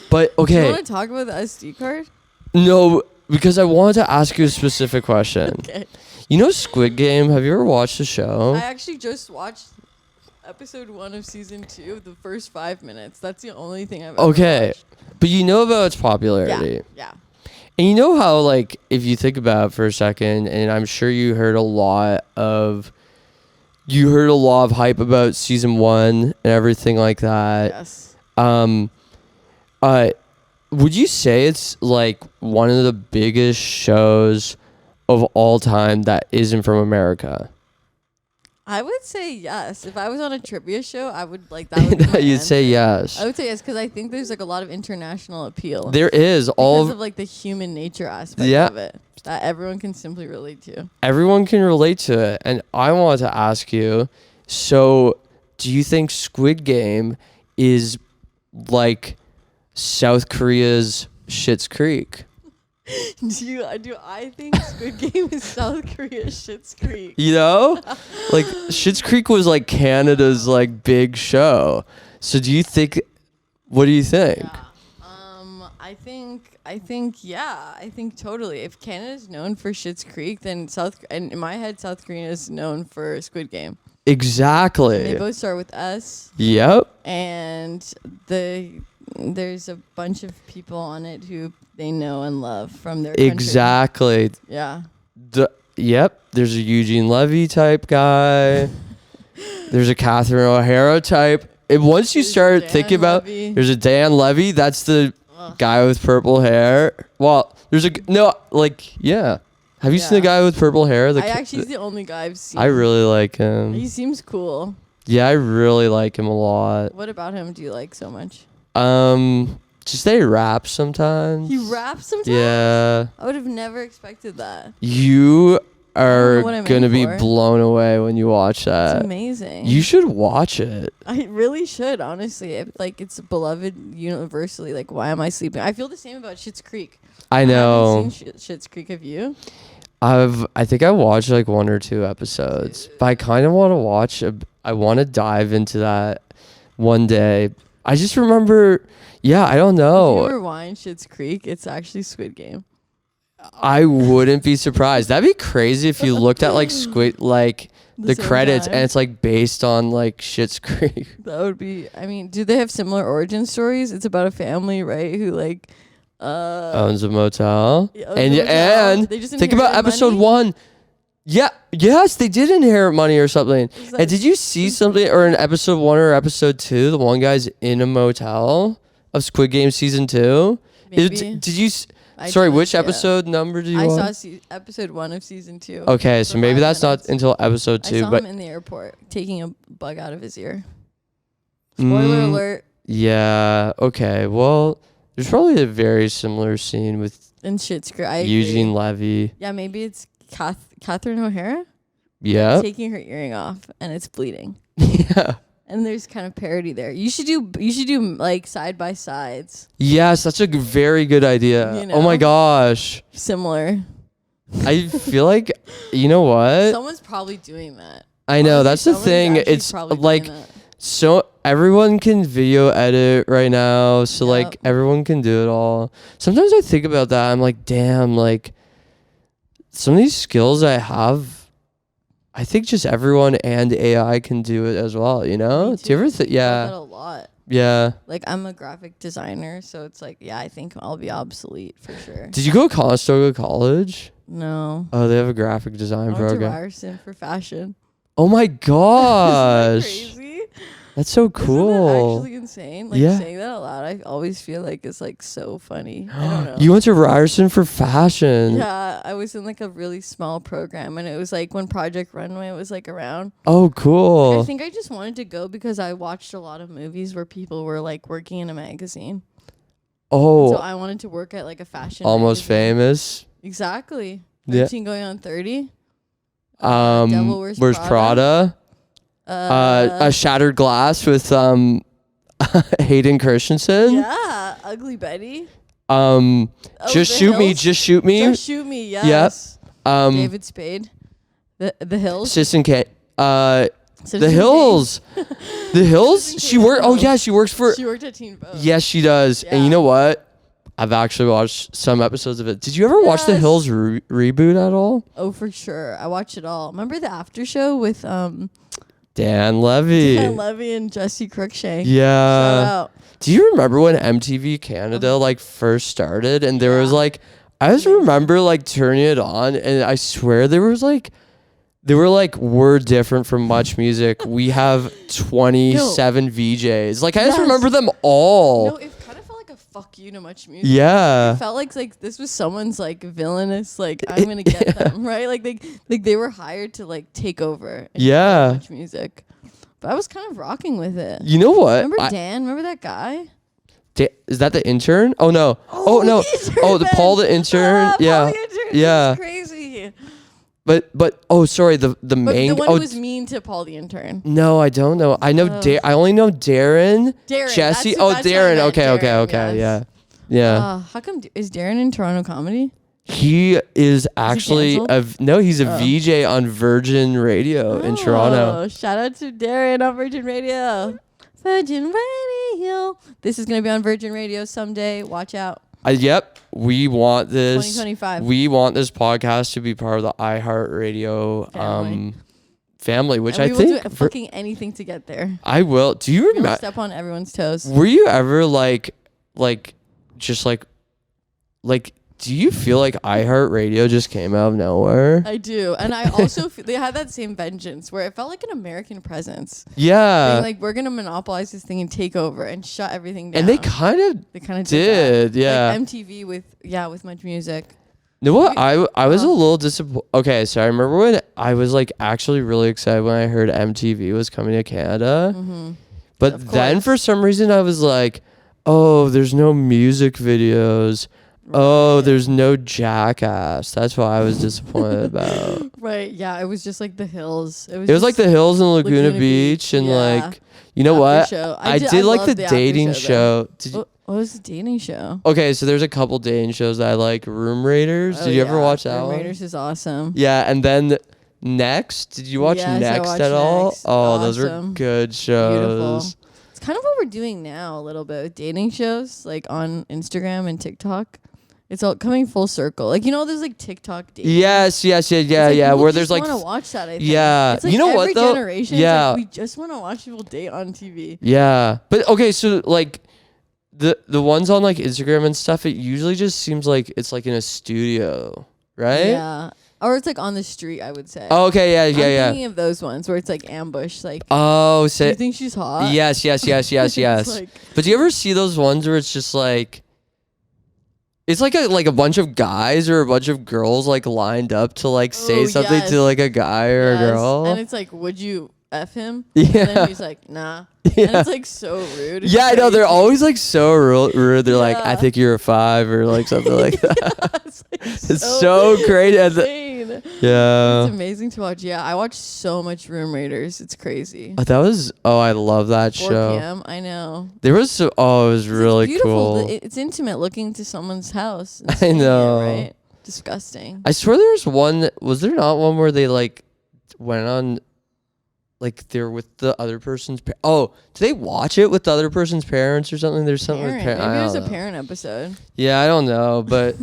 But Do okay. you want to talk about the SD card? No, because I wanted to ask you a specific question. Okay. You know Squid Game? Have you ever watched the show? I actually just watched episode 1 of season 2, the first 5 minutes. That's the only thing I've ever watched. But you know about its popularity. Yeah. And you know how, like, if you think about it for a second, and I'm sure you heard a lot of hype about season 1 and everything like that. Yes. Would you say it's like one of the biggest shows of all time that isn't from America? I would say yes. If I was on a trivia show, I would like that. Would be my You'd say answer. yes. I would say yes because I think there's like a lot of international appeal. There is because of like the human nature aspect Yeah. of it that everyone can simply relate to. Everyone can relate to it. And I wanted to ask you, so do you think Squid Game is like South Korea's Schitt's Creek? Do I think Squid Game is South Korea's Schitt's Creek? You know? Like Schitt's Creek was like Canada's like big show. So what do you think? Yeah. I think totally. If Canada's known for Schitt's Creek, then and in my head South Korea is known for Squid Game. Exactly. They both start with S. Yep. And there's a bunch of people on it who they know and love from their country. Exactly. Yeah. Yep. There's a Eugene Levy type guy. There's a Catherine O'Hara type. And once you start thinking about, there's a Dan Levy. That's the guy with purple hair. Well, Have you seen the guy with purple hair? He's the only guy I've seen. I really like him. He seems cool. Yeah, I really like him a lot. What about him do you like so much? Just they rap sometimes. He raps sometimes? Yeah. I would have never expected that. You are what I'm gonna in be for. blown away when you watch that. It's amazing. You should watch it. I really should, honestly. It's beloved universally. Like, why am I sleeping? I feel the same about Schitt's Creek. I know. I haven't seen Schitt's Creek. Have you? I think I watched like 1 or 2 episodes, but I kind of want to watch. I want to dive into that one day. I just remember. Yeah, I don't know. If you rewind Schitt's Creek, it's actually Squid Game. I wouldn't be surprised. That'd be crazy if you looked at like the same credits time. and it's like based on like Schitt's Creek. That would be. I mean, do they have similar origin stories? It's about a family, right? Who like Owns a motel. owns And a motel. and They just think about inherited episode money? 1. Yeah, yes, they did inherit money or something. that And did you see something or in episode 1 or episode 2, the one guy's in a motel of Squid Game season 2? Maybe. Did you I Sorry, didn't which see it. episode number do you I want? saw episode 1 of season 2. Okay, so for maybe 5 that's not minutes. until episode 2, I saw but him in the airport taking a bug out of his ear. Spoiler alert. Yeah, okay. Well, there's probably a very similar scene with In Schitt's Creek. I agree. Eugene Levy. Yeah, maybe it's Catherine O'Hara. Yeah. taking her earring off and it's bleeding. Yeah. And there's kind of parody there. You should do like side by sides. Yes, that's a very good idea. You Oh my know? gosh. Similar. I feel like, you know what? Someone's probably doing that. I know, Honestly, that's the someone's thing. actually It's probably like, doing that. so everyone can video edit right now. So Yep. like everyone can do it all. Sometimes I think about that. I'm like, damn, like some of these skills I have, I think just everyone and AI can do it as well, you know? Me Do you ever too. yeah. That a lot. Yeah. Like I'm a graphic designer, so it's like, yeah, I think I'll be obsolete for sure. Did you go to Conestoga College? No. Oh, they have a graphic design I went to program. Ryerson for fashion. Oh my Isn't that gosh. crazy? That's so Isn't that cool. actually insane? Like Yeah. saying that out loud, I always feel like it's like so funny. I don't know. You went to Ryerson for fashion. Yeah, I was in like a really small program, and it was like when Project Runway was like around. Oh, cool. I think I just wanted to go because I watched a lot of movies where people were like working in a magazine. Oh, So I wanted to work at like a fashion. almost magazine. famous. Exactly. Yeah. 13 going on 30. Devil Wears Where's Prada? A Shattered Glass with Hayden Christensen. Yeah, Ugly Betty. Just The shoot me, Hills. just shoot me. Just Shoot Me. Yes. Um, David Spade. The Hills. Citizen Kane. Citizen The Kane. Hills. The Hills. Citizen She Kane. worked. Oh yeah, she works for. She worked at Teen Vogue. Yes, she does. And you Yeah. know what? I've actually watched some episodes of it. Did you ever watch the Yes. Hills reboot at all? Oh, for sure. I watch it all. Remember the after show with Dan Levy. Dan Levy and Jesse Cruikshank? Shout Yeah. out. Do you remember when MTV Canada like first started and there was Yeah. like I just remember like turning it on and I swear they were like we're different from Much Music. We have 27 VJs. Like I just Yes. remember them all. No, it kind of felt like a fuck you to Much Music. Yeah. It felt like this was someone's like villainous, like I'm gonna get them, right? Like they were hired to like take over. and Yeah. Much Music. But I was kind of rocking with it. You know what? Remember Dan? Remember that guy? Is that the intern? Oh no. Oh no. the intern, Oh, the Ben. Paul the intern. Paul Yeah. the intern. Yeah. This is crazy. But oh sorry, the But main the one oh who was mean to Paul the intern. no, I don't know. I know I only know Darren, Darren. Jesse. That's Oh, what I Darren. meant, Okay, Darren, okay. yes. Yeah. How come is Darren in Toronto Comedy? He is actually canceled? he's a VJ on Virgin Radio in Toronto. Oh, shout out to Darren on Virgin Radio. Virgin Radio. This is gonna be on Virgin Radio someday. Watch out. Yep, we want this. 2025. We want this podcast to be part of the iHeartRadio family, which And I we will think do fucking anything to get there. I will. Do you We'll remember? step on everyone's toes. Were you ever just like? Do you feel like iHeartRadio just came out of nowhere? I do, and I also feel they had that same vengeance where it felt like an American presence. Yeah, Being like, we're gonna monopolize this thing and take over and shut everything down. and they kind of did. did. Yeah, like MTV with Much Music. You know what? I was a little disappointed. Okay, so I remember when I was like actually really excited when I heard MTV was coming to Canada. Mm-hmm. But Of then course. for some reason I was like, oh, there's no music videos. Oh, there's no Jackass. That's what I was disappointed about. Right. Yeah. It was just like the hills. It was like the hills in Laguna, Laguna Beach Beach, and yeah. like, you know what? After show. I did like loved the after dating though. show. Did you, What was the dating show? okay, so there's a couple dating shows that I like. Room Raiders. Did you ever watch that Room one? Raiders is awesome. Yeah, and then Next. Did you watch Yes, I Next watched at all? Next. Oh, those were Awesome. good shows. Beautiful. It's kind of what we're doing now a little bit with dating shows, like on Instagram and TikTok. It's all coming full circle. Like, you know, there's like TikTok dating. Yes, yeah. It's like people Where there's just like, want to watch that. I think. yeah. It's like You know what, every though? generation. It's Yeah. like we just want to watch people date on TV. yeah. But okay, so like the ones on like Instagram and stuff, it usually just seems like it's like in a studio, right? Yeah. Or it's like on the street, I would say. Oh, okay, I'm yeah. thinking of those ones where it's like ambush. Like, Oh, do say you think she's hot? yes. It's like, But do you ever see those ones where it's just like it's like a bunch of guys or a bunch of girls like lined up to like say Oh, something yes. to like a guy or yes. a girl? And it's like, would you F him? Yeah. And then he's like, nah. And Yeah. it's like so rude. It's Yeah, I know. They're crazy. always like so rude. They're like, I Yeah. think you're a 5 or like something like that. It's like It's so great. And insane. Yeah. It's amazing to watch. Yeah, I watch so much Room Raiders. It's crazy. I love that 4 show. p.m. I know. There was it was really it's beautiful. cool. It's intimate looking to someone's house. And I seeing know. it, right? Disgusting. I swear there was one. Was there not one where they like went on, like they're with the other person's? Did they watch it with the other person's parents or something? There's something with Parent. parents. Maybe there's a parent episode. Yeah, I don't know, but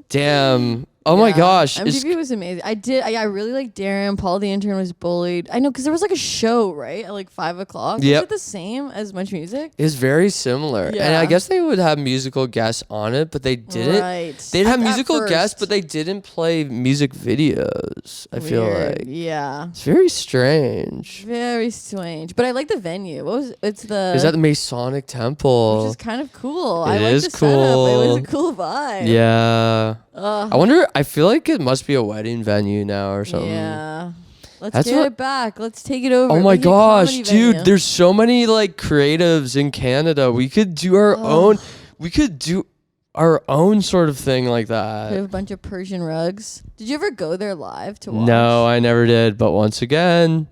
damn. Oh my gosh. MTV was amazing. I really like Darren. Paul the intern was bullied. I know, because there was like a show, right? At like 5 o'clock. Yep. Was it the same as Much Music? It's very similar. And Yeah. I guess they would have musical guests on it, but they didn't. Right. They'd have At musical guests, first. but they didn't play music videos, I feel Weird. like. Yeah. It's very strange. Very strange. But I like the venue. It's the... Is that the Masonic Temple? Which is kind of cool. It I like is the setup. It was cool. a cool vibe. Yeah. Ugh. I wonder, I feel like it must be a wedding venue now or something. Yeah. Let's That's get what- it back. Let's take it over. Oh my Make it a gosh, comedy dude, venue. there's so many like creatives in Canada. We could do our own, we could do our own sort of thing like We that. have a bunch of Persian rugs. Did you ever go there live to watch? No, I never did. But once again,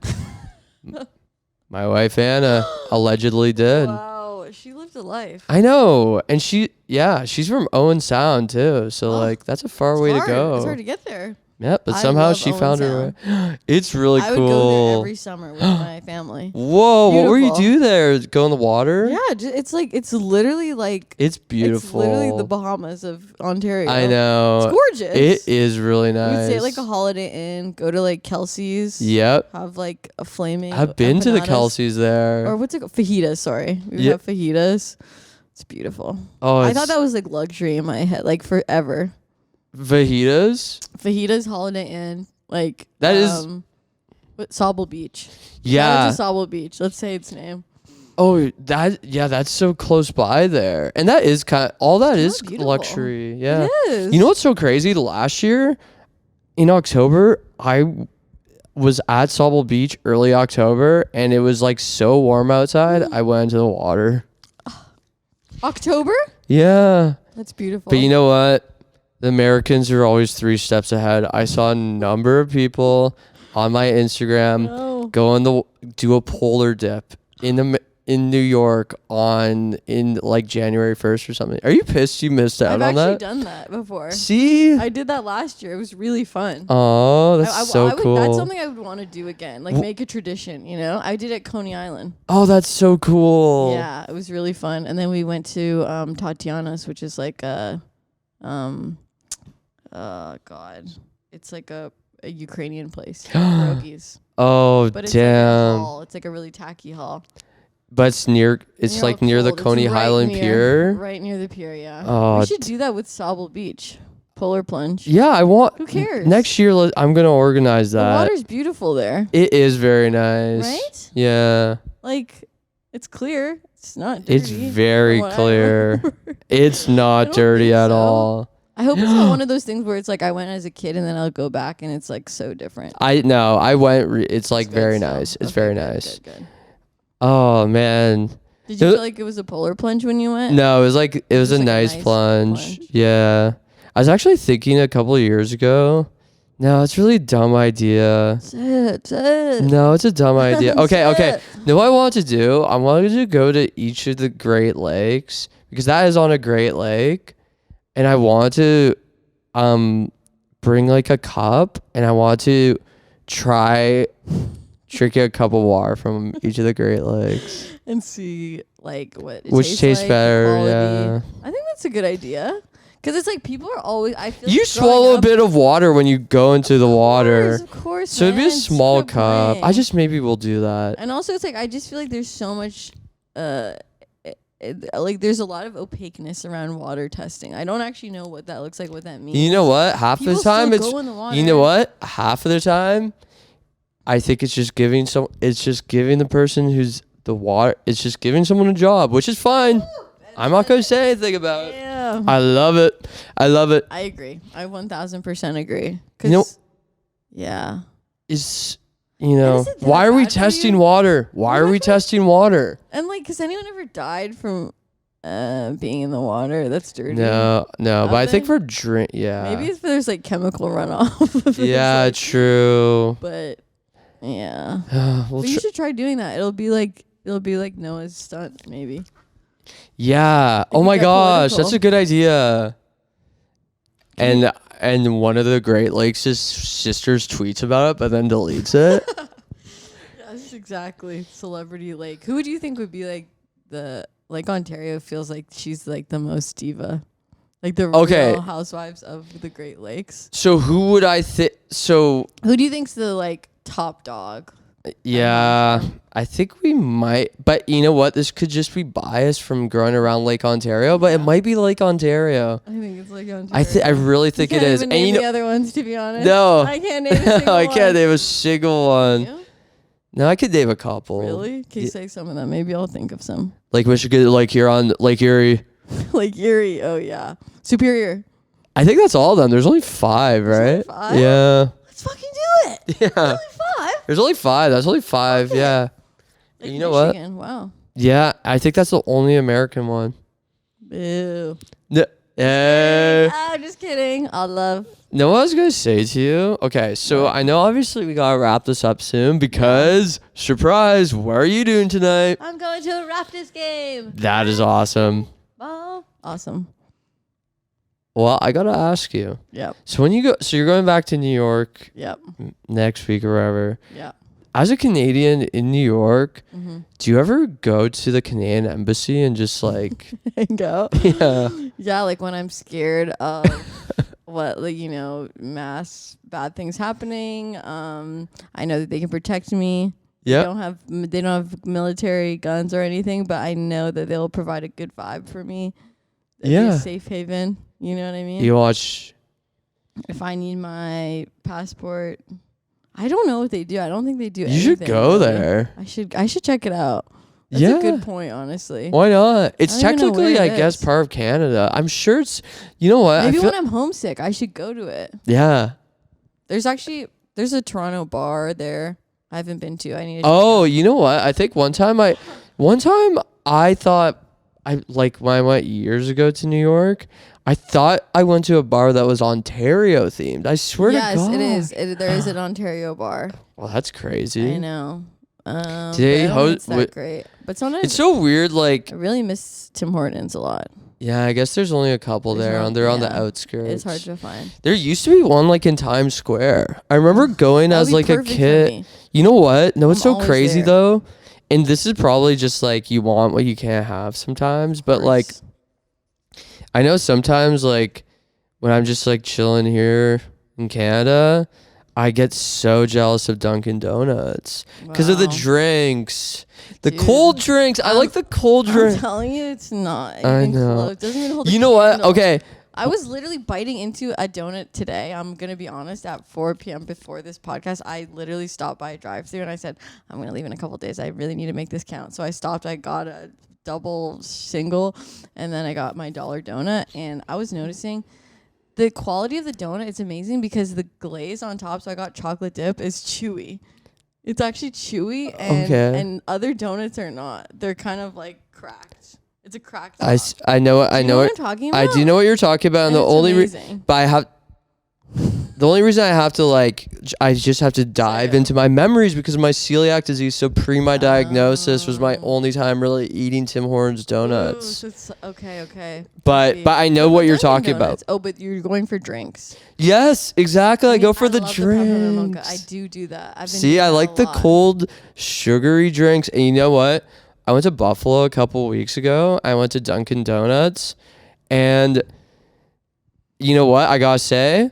my wife Anna allegedly did. Wow, she lived a life. I know. And she's from Owen Sound too. So like that's a far way It's to hard. go. It's hard to get there. Yep, but I somehow love she Owen found her Sound. way. It's really I would go there cool. every summer with my family. Whoa, what were you Beautiful. do there? Go in the water? Yeah, it's literally like It's beautiful. It's literally the Bahamas of Ontario. I know. It's gorgeous. It is really We nice. would stay at like a Holiday Inn, go to like Kelsey's. Yep. Have like a flaming. I've been to the empanadas. Kelsey's there. Or what's it called? Fajitas, sorry. We would Yeah. have fajitas. It's beautiful. Oh, I thought that was like luxury in my head, like forever. fajitas? Fajitas, Holiday Inn, like That is- what, Sauble Beach. Yeah. Shout out to Sauble Beach. Let's say its name. Oh, that's so close by there. And that is all that It's is so beautiful. luxury. Yeah. It is. You know what's so crazy? Last year in October, I was at Sauble Beach early October and it was like so warm outside. I went into the water. October? Yeah. That's beautiful. But you know what? The Americans are always 3 steps ahead. I saw a number of people on my Instagram No. do a polar dip in New York in like January 1st or something. Are you pissed you missed out I've on actually that? done that before. See? I did that last year. It was really fun. Oh, that's I so would, cool. That's something I would want to do again. Like make a tradition, you know? I did it at Coney Island. Oh, that's so cool. Yeah, it was really fun. And then we went to Tatiana's, which is like God. It's like a Ukrainian place. Pierogies. Oh, But it's like a damn. hall. It's like a really tacky hall. But it's You like know, near the cold. It's Coney right Island near- Pier. Right near the pier, yeah. Oh, we should do that with Sauble Beach. Polar plunge. Yeah, I want. Who cares? Next year, I'm gonna organize The that. water's beautiful there. It is very nice. Right? Yeah. Like, it's clear. It's not dirty. It's very from what I clear. remember. It's not don't dirty think at so. all. I hope it's not one of those things where it's like I went as a kid and then I'll go back and it's like so different. I went. It's like It's good very still. nice. It's Okay, very good, nice. Good. Oh man. Did you It- feel like it was a polar plunge when you went? No, it was a Just like a nice nice plunge. plunge. Yeah. I was actually thinking a couple of years ago. No, it's really a dumb idea. Sit. No, it's a dumb idea. Okay. Sit. No, what I want to do, I wanted to go to each of the Great Lakes because that is on a Great Lake, and I want to bring like a cup, and I want to try drinking a cup of water from each of the Great Lakes. And see like what it Which tastes like, better, quality. yeah. I think that's a good idea. Because it's like people are always, I feel You like growing swallow a up- bit of water when you go into the water. Of course, So it'd be a man, it's small so cup. boring. I just maybe will do that. And also it's like I just feel like there's so much like there's a lot of opaqueness around water testing. I don't actually know what that looks like, what that means. You know what? Half People of the time still it's go in the water. you know what? Half of the time I think it's just giving the person who's the water, it's just giving someone a job, which is fine. I'm not going to say anything about it. Yeah. I love it. I love it. I agree. I 1000% agree. You know- yeah. Is you know, is it that why are we bad for testing you? water? Why are we testing water? And like, has anyone ever died from being in the water. That's dirty. No, but I think for drink, yeah. Maybe if there's like chemical runoff. Yeah, like, true. But yeah, but you should try doing that. It'll be like Noah's stunt, maybe. Yeah. Oh my gosh, that's a good idea. And one of the Great Lakes' sisters tweets about it, but then deletes it. Yes, exactly. Celebrity lake. Who would you think would be like the Lake Ontario? Feels like she's like the most diva, like the real housewives of the Great Lakes. So who would I think? So who do you think's the like top dog? Yeah, I think we might. But you know what? This could just be biased from growing around Lake Ontario, but it might be Lake Ontario. I think it's Lake Ontario. I really think it is. And you know the other ones, to be honest. No, I can't name a single I one. can't name a single one. You? No, I could name a couple. Really? Can you say some of them? Maybe I'll think of some. Lake Michigan, Lake Huron, Lake Erie. Lake Erie. Oh yeah. Superior. I think that's all of them. There's only 5, right? There's only 5? Yeah. Let's fucking do it. Yeah. There's only 5. There's only 5. That's only 5. Yeah. Lake you know Michigan. what? Wow. Yeah, I think that's the only American one. Boo. No. Just kidding. I love. No, what I was gonna say to you. Okay, so I know obviously we gotta wrap this up soon because surprise, what are you doing tonight? I'm going to the Raptors game. That is awesome. Oh, awesome. Well, I gotta ask you. Yep. So when you go, so you're going back to New York. Yep. Next week or wherever. Yeah. As a Canadian in New York, do you ever go to the Canadian embassy and just like go? Yeah. Yeah, like when I'm scared of what, like, you know, mass bad things happening. I know that they can protect me. Yeah. They don't have military guns or anything, but I know that they'll provide a good vibe for me. It'd be a safe haven. You know what I mean? You watch. If I need my passport, I don't know what they do. I don't think they do. You should go there. I should check it out. That's a good point, honestly. Why not? It's I don't even know technically, where I it guess, is. part of Canada. I'm sure it's. You know what? Maybe when I'm homesick, I should go to it. Yeah. There's a Toronto bar there. I haven't been to. I need to. Oh, you know what? I think one time I thought like when I went years ago to New York, I thought I went to a bar that was Ontario themed. I swear to God. Yes, it is. There is an Ontario bar. Well, that's crazy. I know. It's that great. But sometimes it's so weird. Like I really miss Tim Hortons a lot. Yeah, I guess there's only a couple there. They're on the outskirts. It's hard to find. There used to be one like in Times Square. I remember going as like a kid. You know what? No, it's so crazy though. And this is probably just like you want what you can't have sometimes. But like, I know sometimes like when I'm just like chilling here in Canada, I get so jealous of Dunkin' Donuts because of the drinks. The cold drinks. I like the cold drinks. I'm telling you, it's not. I know. It doesn't even hold you know what? Okay. I was literally biting into a donut today. I'm going to be honest. At 4 p.m. before this podcast, I literally stopped by a drive-thru and I said, I'm going to leave in a couple days. I really need to make this count. So I stopped. I got a double single and then I got my $1 donut. And I was noticing the quality of the donut is amazing because the glaze on top, so I got chocolate dip, is chewy. It's actually chewy and other donuts are not. They're kind of like cracked. It's a cracked top. I know what I'm talking about? I do know what you're talking about. And the only the only reason I have to I just have to dive into my memories because of my celiac disease. So my diagnosis was my only time really eating Tim Hortons donuts. Ooh, okay. But I know what you're talking about. Oh, but you're going for drinks. Yes, exactly. I go for the drinks. I do that. I like the cold, sugary drinks. And you know what? I went to Buffalo a couple weeks ago. I went to Dunkin' Donuts. And you know what? I gotta say,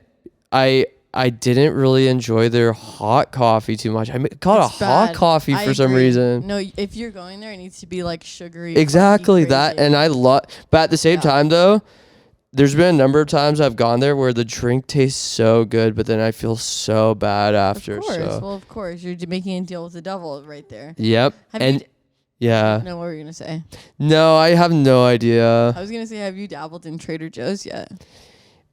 I didn't really enjoy their hot coffee too much. I call it hot coffee for some reason. No, if you're going there, it needs to be like sugary. Exactly that. And I love, but at the same time though, there's been a number of times I've gone there where the drink tastes so good, but then I feel so bad after. Of course. Well, of course. You're making a deal with the devil right there. Yep. Yeah. No, what were you going to say? No, I have no idea. I was going to say, have you dabbled in Trader Joe's yet?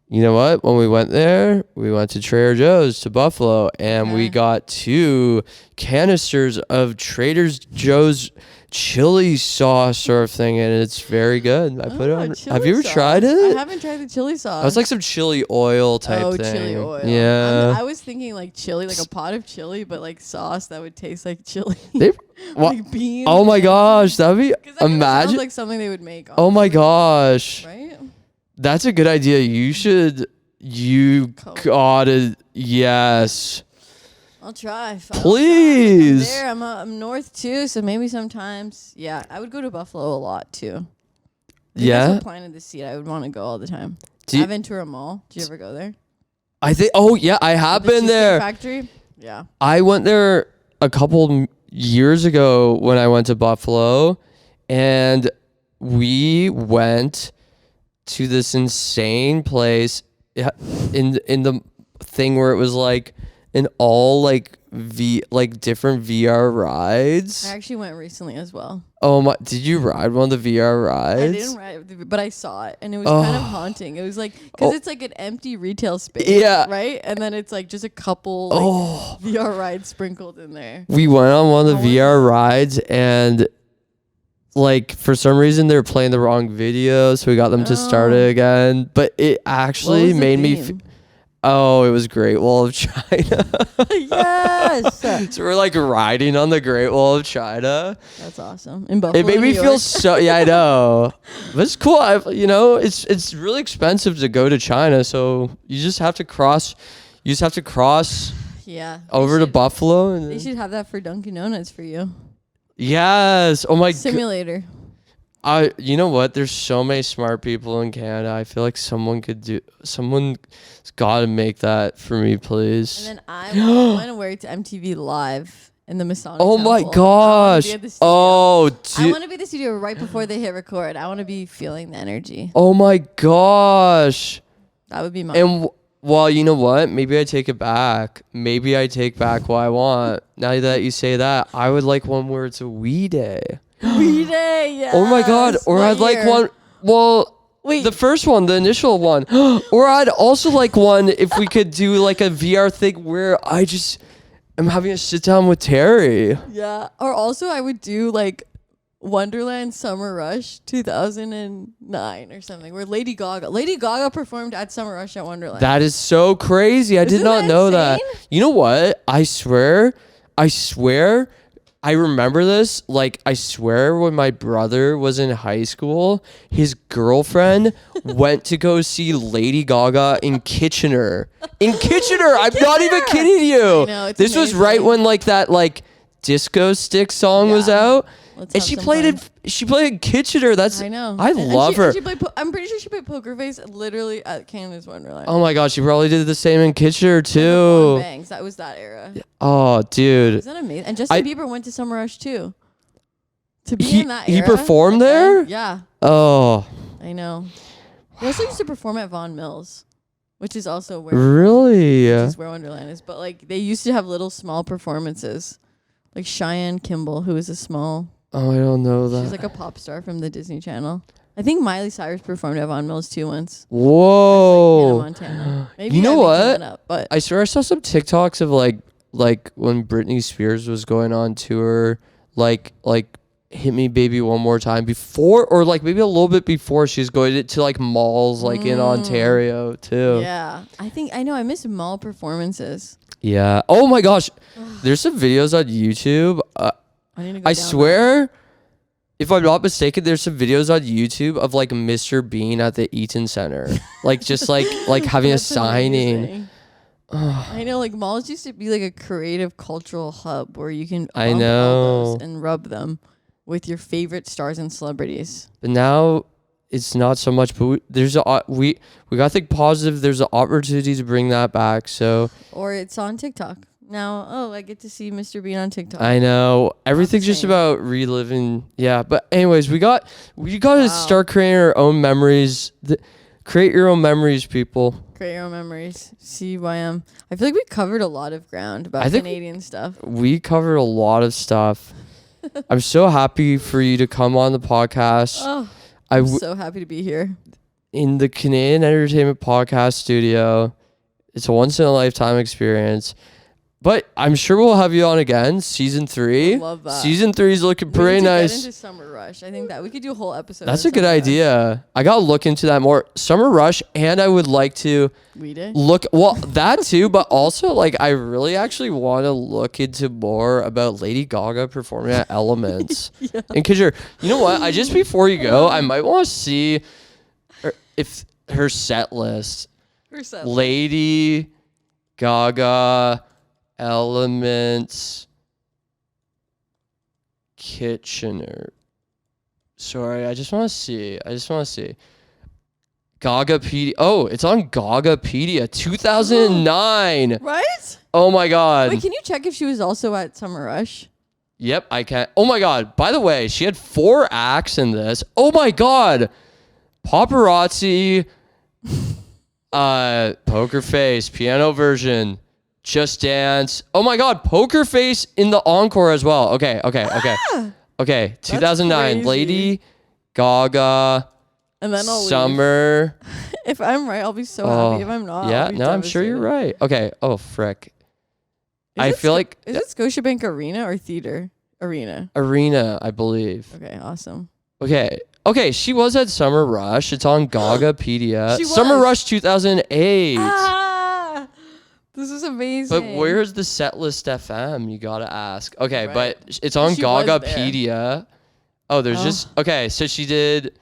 You know what? When we went there, we went to Trader Joe's to Buffalo and we got 2 canisters of Trader Joe's chili sauce sort of thing, and it's very good. I put it on. Have you ever tried it? I haven't tried the chili sauce. It's like some chili oil type thing. Oh, chili oil. Yeah. I was thinking like chili, like a pot of chili, but like sauce that would taste like chili. Like beans. Oh my gosh, that'd be That imagine sounds like something they would make. Oh my gosh. Right? That's a good idea. You gotta, yes. I'll try. Please. I'm north too, so maybe sometimes. Yeah, I would go to Buffalo a lot too. Yeah. That's a plan of the seat. I would want to go all the time. Ventura Mall. Did you ever go there? I think. Oh yeah, I have been there. Factory. Yeah. I went there a couple years ago when I went to Buffalo, and we went to this insane place in the thing where it was like an all like different VR rides. I actually went recently as well. Oh my! Did you ride one of the VR rides? I didn't ride, but I saw it, and it was kind of haunting. It was like because it's like an empty retail space, right? And then it's like just a couple VR rides sprinkled in there. We went on one of the VR rides, and like for some reason they were playing the wrong video, so we got them to start it again. But it actually made me. Oh, it was Great Wall of China. Yes. So we're like riding on the Great Wall of China. That's awesome. In Buffalo, it made me feel so. Yeah, I know. But it's cool. It's really expensive to go to China, so you just have to cross. Yeah. Over to Buffalo, and they should have that for Dunkin' Donuts for you. Yes. Oh my. Simulator. You know what? There's so many smart people in Canada. I feel like someone's got to make that for me, please. And then I want to wear it to MTV Live in the Masonic Oh Temple. my gosh. Oh, dude. I want to be at the studio right before they hit record. I want to be feeling the energy. Oh my gosh. That would be mine. And well, you know what? Maybe I take it back. Maybe I take back what I want. Now that you say that, I would like one where it's a We Day. We Day, yes. Oh my god. Or I'd like one. Well, wait. The first one, the initial one. Or I'd also like one if we could do like a VR thing where I just am having a sit down with Terry. Yeah. Or also I would do like Wonderland Summer Rush 2009 or something where Lady Gaga performed at Summer Rush at Wonderland. That is so crazy. I did not know that. You know what? I swear I remember this. Like, I swear when my brother was in high school, his girlfriend went to go see Lady Gaga in Kitchener. I'm not even kidding you. I know, it's this amazing. was right when like that like Disco Stick song was out. And she played in Kitchener. I know. I love her. I'm pretty sure she played Poker Face literally at Canada's Wonderland. Oh my god, she probably did the same in Kitchener too. Bangs. That was that era. Oh, dude. Isn't that amazing? And Justin Bieber went to Summer Rush too. To be in that era. He performed there? Yeah. Oh. I know. He also used to perform at Vaughan Mills, which is also where Really? Which is where Wonderland is. But like they used to have little small performances. Like Cheyenne Kimball, who is a small Oh, I don't know that. She's like a pop star from the Disney Channel. I think Miley Cyrus performed at Vaughan Mills too once. Whoa. Like Montana. Maybe you know what? Up, but I swear I saw some TikToks of like when Britney Spears was going on tour, like Hit Me Baby One More Time before, or like maybe a little bit before she was going to like malls like in Ontario too. Yeah. I miss mall performances. Yeah. Oh my gosh. There's some videos on YouTube. I swear, if I'm not mistaken, there's some videos on YouTube of like Mr. Bean at the Eaton Center, like just like having a signing. I know, like malls used to be like a creative cultural hub where you can I know elbows and rub them with your favorite stars and celebrities. But now it's not so much. But we got to think positive. There's an opportunity to bring that back. So or it's on TikTok. Now, I get to see Mr. Bean on TikTok. I know. Everything's just about reliving. Yeah, but anyways, we got to start creating our own memories. Create your own memories, people. Create your own memories. CYM. I feel like we covered a lot of ground about Canadian stuff. We covered a lot of stuff. I'm so happy for you to come on the podcast. Oh, I'm so happy to be here. In the Canadian Entertainment Podcast Studio. It's a once-in-a-lifetime experience. But I'm sure we'll have you on again. Season 3. I love that. Season 3 is looking pretty nice. Get into Summer Rush. I think that we could do a whole episode. That's a good idea. I gotta look into that more. Summer Rush, and I would like to read it. That too, but also like I really actually want to look into more about Lady Gaga performing at Elements. Yeah. And cause you know what? I just before you go, I might want to see if her set list. Lady Gaga, Elements, Kitchener. Sorry, I just want to see. Gagapedia. Oh, it's on Gagapedia. 2009. Right? Oh my God. Wait, can you check if she was also at Summer Rush? Yep, I can. Oh my God. By the way, she had 4 acts in this. Oh my God. Paparazzi, Poker Face, piano version, Just Dance. Oh my God, Poker Face in the encore as well. Okay. Okay, 2009, Lady Gaga, and then I'll Summer. If I'm right, I'll be so happy. If I'm not, yeah, I'll be no, I'm sure you're right. Okay. Oh, frick. I feel like is it Scotiabank Arena or Theater Arena? Arena, I believe. Okay, awesome. Okay, she was at Summer Rush. It's on Gagapedia. She was. Summer Rush 2008. This is amazing. But where's the Setlist FM? You gotta ask. Okay, Right. but it's on She was Gagapedia. Oh, there's just okay. So she did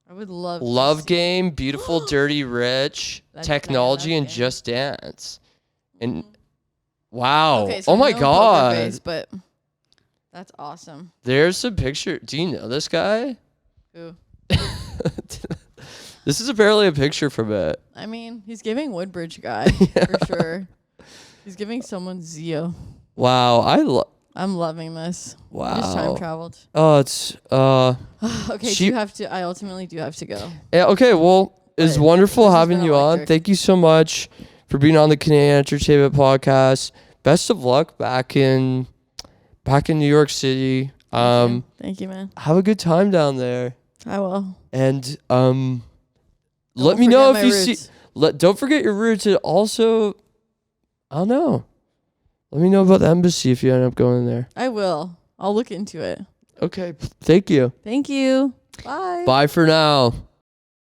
I would love Love to see. Game, Beautiful, Dirty, Rich, Technology, and That's Just Dance. And wow, Okay, so oh my no Poker God, Face, but that's awesome. there's a picture. Do you know this guy? Who? This is apparently a picture from it. I mean, he's giving Woodbridge guy for sure. He's giving someone Zio. Wow, I'm loving this. wow. I just time traveled. Oh, it's Okay, I ultimately do have to go. Yeah, okay, well, it's But wonderful this has having been you on. electric. Thank you so much for being on the Canadian Entertainment Podcast. Best of luck back in New York City. Thank you, man. Have a good time down there. I will. And let me know if you see. Don't forget your roots. And also, I don't know. Let me know about the embassy if you end up going there. I will. I'll look into it. Okay. Thank you. Thank you. Bye. Bye for now.